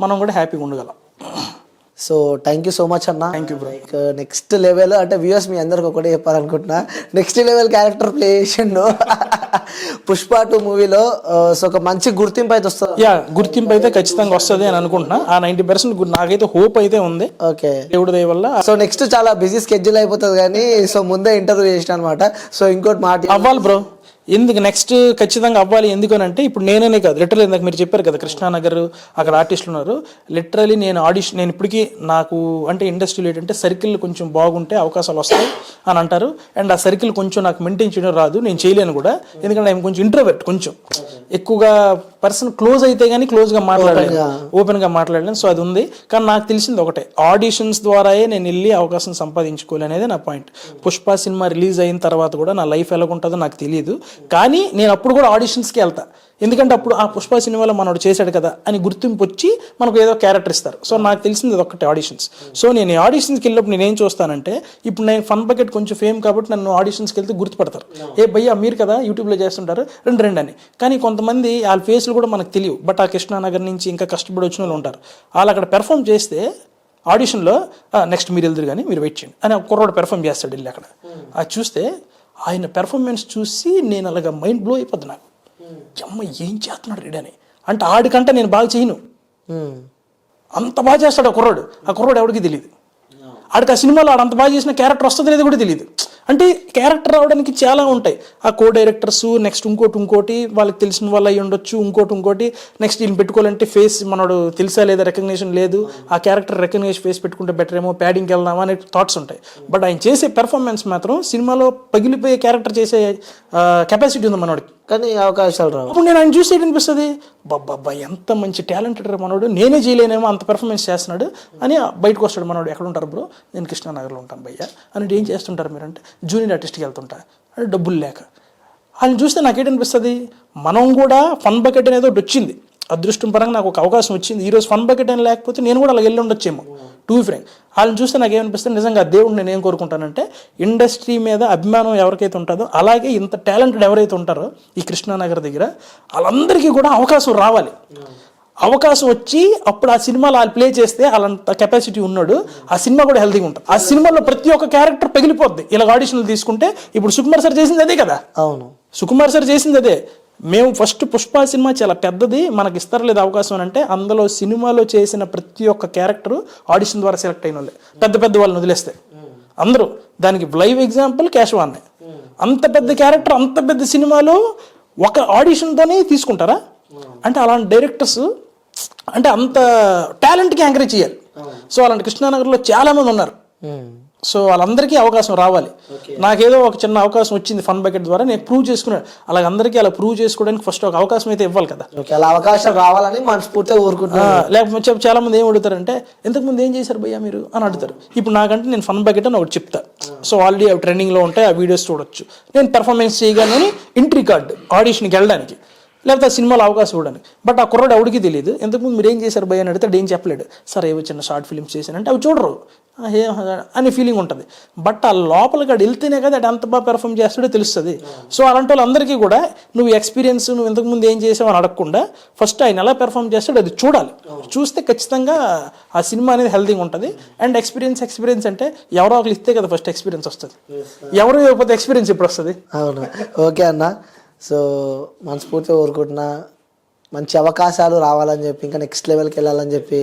మనం కూడా హ్యాపీగా ఉండగలం. So thank you so much అన్న. Thank you bro. Next level అంటే వ్యూవర్స్ మీ అందరికి ఒకటే చెప్పాలనుకుంటున్నా, నెక్స్ట్ లెవెల్ క్యారెక్టర్ ప్లే చేసిండు పుష్ప 2 మూవీలో. సో ఒక మంచి గుర్తింపు అయితే వస్తుంది. గుర్తింపు అయితే ఖచ్చితంగా వస్తుంది అని అనుకుంటున్నా. ఆ 90% నాకైతే హోప్ అయితే ఉంది. ఓకే, దేవుడి దయ వల్ల. సో నెక్స్ట్ చాలా బిజీ స్కెడ్యూల్ అయిపోతుంది కానీ సో ముందే ఇంటర్వ్యూ చేసిన అనమాట. సో ఇంకోటి మాట అవ్వాలి బ్రో, ఎందుకు నెక్స్ట్ ఖచ్చితంగా అవ్వాలి. ఎందుకనంటే ఇప్పుడు నేనే కాదు, లిటరలీ ఇందాక మీరు చెప్పారు కదా కృష్ణానగర్ అక్కడ ఆర్టిస్టులు ఉన్నారు. లిటరలీ నేను ఇప్పటికీ నాకు అంటే ఇండస్ట్రీలో ఏంటంటే సర్కిల్ కొంచెం బాగుంటే అవకాశాలు వస్తాయి అని అంటారు. అండ్ ఆ సర్కిల్ కొంచెం నాకు మెయింటైన్ చేయడం రాదు, నేను చేయలేను కూడా. ఎందుకంటే ఆయన కొంచెం ఇంట్రోవర్ట్, కొంచెం ఎక్కువగా పర్సన్ క్లోజ్ అయితే కానీ క్లోజ్గా మాట్లాడలేను, ఓపెన్గా మాట్లాడలేను. సో అది ఉంది. కానీ నాకు తెలిసింది ఒకటే, ఆడిషన్స్ ద్వారాయే నేను వెళ్ళి అవకాశం సంపాదించుకోవాలి అనేది నా పాయింట్. పుష్ప సినిమా రిలీజ్ అయిన తర్వాత కూడా నా లైఫ్ ఎలాగుంటుందో నాకు తెలియదు, కానీ నేను అప్పుడు కూడా ఆడిషన్స్కి వెళ్తా. ఎందుకంటే అప్పుడు ఆ పుష్ప సినిమాలో మనోడు చేశాడు కదా అని గుర్తింపు వచ్చి మనకు ఏదో క్యారెక్టర్ ఇస్తారు. సో నాకు తెలిసింది అది ఒక్కటే, ఆడిషన్స్. సో నేను ఈ ఆడిషన్స్కి వెళ్ళినప్పుడు నేను ఏం చూస్తానంటే, ఇప్పుడు నేను ఫన్ బకెట్ కొంచెం ఫేమ్ కాబట్టి నన్ను ఆడిషన్స్కి వెళ్తే గుర్తుపడతారు. ఏ భయ్యా మీరు కదా యూట్యూబ్లో చేస్తుంటారు రెండు అని. కానీ కొంతమంది వాళ్ళ ఫేస్లు కూడా మనకు తెలియవు. బట్ ఆ కృష్ణానగర్ నుంచి ఇంకా కష్టపడి వచ్చిన వాళ్ళు ఉంటారు. వాళ్ళు అక్కడ పెర్ఫామ్ చేస్తే ఆడిషన్లో నెక్స్ట్ మీరు వెళ్తారు కానీ మీరు వెయిట్ చేయండి అని ఒక కుర్రోడు పెర్ఫామ్ చేస్తాడు వెళ్ళి అక్కడ. అది చూస్తే ఆయన పెర్ఫార్మెన్స్ చూసి నేను అలాగా మైండ్ బ్లో అయిపోద్ది నాకు. అమ్మ ఏం చేస్తున్నాడు రెడీ అని. అంటే ఆడికంటే నేను బాగా చేయను, అంత బాగా చేస్తాడు ఆ కుర్రోడు ఎవరికి తెలియదు. ఆడికి ఆ సినిమాలో ఆడు అంత బాగా చేసిన క్యారెక్టర్ వస్తుంది అనేది కూడా తెలియదు. అంటే క్యారెక్టర్ రావడానికి చాలా ఉంటాయి. ఆ కో డైరెక్టర్స్, నెక్స్ట్ ఇంకోటి వాళ్ళకి తెలిసిన వాళ్ళు అయ్యి ఉండొచ్చు, ఇంకోటి నెక్స్ట్ వీళ్ళు పెట్టుకోవాలంటే ఫేస్ మనోడు తెలుసా లేదా, రికగ్నిషన్ లేదు, ఆ క్యారెక్టర్ రికగ్నిషన్ ఫేస్ పెట్టుకుంటే బెటర్ ఏమో, ప్యాడింగ్కి వెళ్దామా అనే థాట్స్ ఉంటాయి. బట్ ఆయన చేసే పెర్ఫార్మెన్స్ మాత్రం సినిమాలో పగిలిపోయే క్యారెక్టర్ చేసే కెపాసిటీ ఉంది మనోడికి. కానీ అవకాశాలు రావు. అప్పుడు నేను ఆయన చూసి అనిపిస్తుంది, బాబా ఎంత మంచి టాలెంటెడ్ మనోడు, నేనే చేయలేనేమో అంత పెర్ఫార్మెన్స్ చేస్తున్నాడు అని. బయటకు వస్తాడు మనోడు, ఎక్కడ ఉంటారు బ్రో, నేను కృష్ణానగర్లో ఉంటాను భయ్యా అని. ఏం చేస్తుంటారు మీరు అంటే, జూనియర్ ఆర్టిస్ట్కి వెళ్తుంటా అంటే డబ్బులు లేక. వాళ్ళని చూస్తే నాకేంటనిపిస్తుంది, మనం కూడా ఫన్ బకెట్ అనేది ఒకటి వచ్చింది, అదృష్టం పరంగా నాకు ఒక అవకాశం వచ్చింది. ఈరోజు ఫన్ బకెట్ అని లేకపోతే నేను కూడా అలా వెళ్ళి ఉండొచ్చేమో టూ ఫ్రెండ్. వాళ్ళని చూస్తే నాకు ఏమనిపిస్తుంది, నిజంగా దేవుడు నేను ఏం కోరుకుంటానంటే, ఇండస్ట్రీ మీద అభిమానం ఎవరికైతే ఉంటుందో అలాగే ఇంత టాలెంటెడ్ ఎవరైతే ఉంటారో ఈ కృష్ణానగర్ దగ్గర వాళ్ళందరికీ కూడా అవకాశం రావాలి. అవకాశం వచ్చి అప్పుడు ఆ సినిమాలో వాళ్ళు ప్లే చేస్తే వాళ్ళంత కెపాసిటీ ఉన్నాడు, ఆ సినిమా కూడా హెల్తీగా ఉంటుంది. ఆ సినిమాలో ప్రతి ఒక్క క్యారెక్టర్ పగిలిపోద్ది. ఇలా ఆడిషన్లు తీసుకుంటే ఇప్పుడు సుకుమార్ సార్ చేసింది అదే కదా. అవును, సుకుమార్ సార్ చేసింది అదే. మేము ఫస్ట్ పుష్ప సినిమా చాలా పెద్దది, మనకి ఇస్తారు లేదు అవకాశం అని అంటే, అందులో సినిమాలో చేసిన ప్రతి ఒక్క క్యారెక్టర్ ఆడిషన్ ద్వారా సెలెక్ట్ అయిన వాళ్ళే. పెద్ద వాళ్ళని వదిలేస్తే అందరూ. దానికి లైవ్ ఎగ్జాంపుల్ కేశవాన్నే. అంత పెద్ద క్యారెక్టర్ అంత పెద్ద సినిమాలో ఒక ఆడిషన్తోనే తీసుకుంటారా అంటే, అలాంటి డైరెక్టర్స్ అంటే అంత టాలెంట్కి ఎంకరేజ్ చేయాలి. సో అలాంటి కృష్ణానగర్లో చాలా మంది ఉన్నారు. సో వాళ్ళందరికీ అవకాశం రావాలి. నాకేదో ఒక చిన్న అవకాశం వచ్చింది ఫన్ బకెట్ ద్వారా, నేను ప్రూవ్ చేసుకున్నాను. అలాగ అందరికీ అలా ప్రూవ్ చేసుకోవడానికి ఫస్ట్ ఒక అవకాశం అయితే ఇవ్వాలి కదా. అలా అవకాశం రావాలని మనస్ఫూర్తిగా ఊరుకుంటున్నాను. లేకపోతే చాలా మంది ఏం అడుగుతారంటే, ఇంతకుముందు ఏం చేశారు భయ్యా మీరు అని అడుగుతారు. ఇప్పుడు నాకంటే నేను ఫన్ బకెట్ అని ఒకటి చెప్తా. సో ఆల్రెడీ అవి ట్రెండింగ్లో ఉంటాయి, ఆ వీడియోస్ చూడొచ్చు. నేను పెర్ఫార్మెన్స్ చేయగానే ఎంట్రీ కార్డు ఆడిషన్కి వెళ్ళడానికి లేకపోతే ఆ సినిమాలో అవకాశం ఇవ్వడానికి. బట్ ఆ కుర్రాడు ఎవడికి తెలియదు. ఇంతకుముందు మీరు ఏం చేశారు భయ అని అడిగితే ఏం చెప్పలేడు. సార్ ఏవో చిన్న షార్ట్ ఫిల్మ్స్ చేశానంటే అవి చూడరు అనే ఫీలింగ్ ఉంటుంది. బట్ ఆ లోపలికి అడు వెళ్తేనే కదా అది ఎంత బాగా పెర్ఫామ్ చేస్తాడో తెలుస్తుంది. సో అలాంటి వాళ్ళందరికీ కూడా నువ్వు ఎక్స్పీరియన్స్ నువ్వు ఇంతకుముందు ఏం చేసావు అని అడగకుండా ఫస్ట్ ఆయన ఎలా పెర్ఫామ్ చేస్తాడో అది చూడాలి. చూస్తే ఖచ్చితంగా ఆ సినిమా అనేది హెల్తీగా ఉంటుంది. అండ్ ఎక్స్పీరియన్స్ అంటే ఎవరో ఒకరు ఇస్తే కదా ఫస్ట్ ఎక్స్పీరియన్స్ వస్తుంది. ఎవరు ఇవ్వకపోతే ఎక్స్పీరియన్స్ ఇప్పుడు వస్తుంది. అవును, ఓకే అన్న. సో మనస్ఫూర్తిగా కోరుకుంటున్నా మంచి అవకాశాలు రావాలని చెప్పి, ఇంకా నెక్స్ట్ లెవెల్కి వెళ్ళాలని చెప్పి.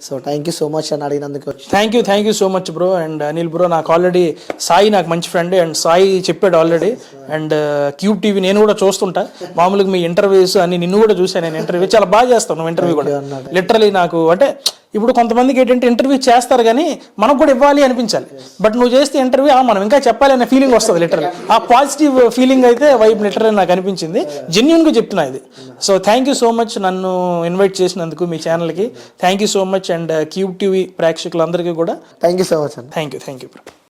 So thank you so much అని అడిగినందుకు. Thank you so much bro. And Anil bro నాకు ఆల్రెడీ సాయి నాకు మంచి ఫ్రెండ్. అండ్ సాయి చెప్పాడు ఆల్రెడీ. అండ్ క్యూబ్ టీవీ నేను కూడా చూస్తుంటా మామూలుగా మీ ఇంటర్వ్యూస్ అని. నిన్ను కూడా చూసాను నేను ఇంటర్వ్యూ. చాలా బాగా చేస్తాను నువ్వు ఇంటర్వ్యూ కూడా. లిటరలీ నాకు అంటే ఇప్పుడు కొంతమందికి ఏంటంటే ఇంటర్వ్యూ చేస్తారు కానీ మనకు కూడా ఇవ్వాలి అనిపించాలి. బట్ నువ్వు చేస్తే ఇంటర్వ్యూ మనం ఇంకా చెప్పాలి అనే ఫీలింగ్ వస్తుంది లిటరల్. ఆ పాజిటివ్ ఫీలింగ్ అయితే వైబ్ లిటరల్ నాకు అనిపించింది. జెన్యున్గా చెప్తున్నా ఇది. So thank you so much నన్ను ఇన్వైట్ చేసినందుకు మీ ఛానల్కి. Thank you so much. And cube TV ప్రేక్షకులందరికీ కూడా థ్యాంక్ యూ సో మచ్ అన్న. Thank you bro.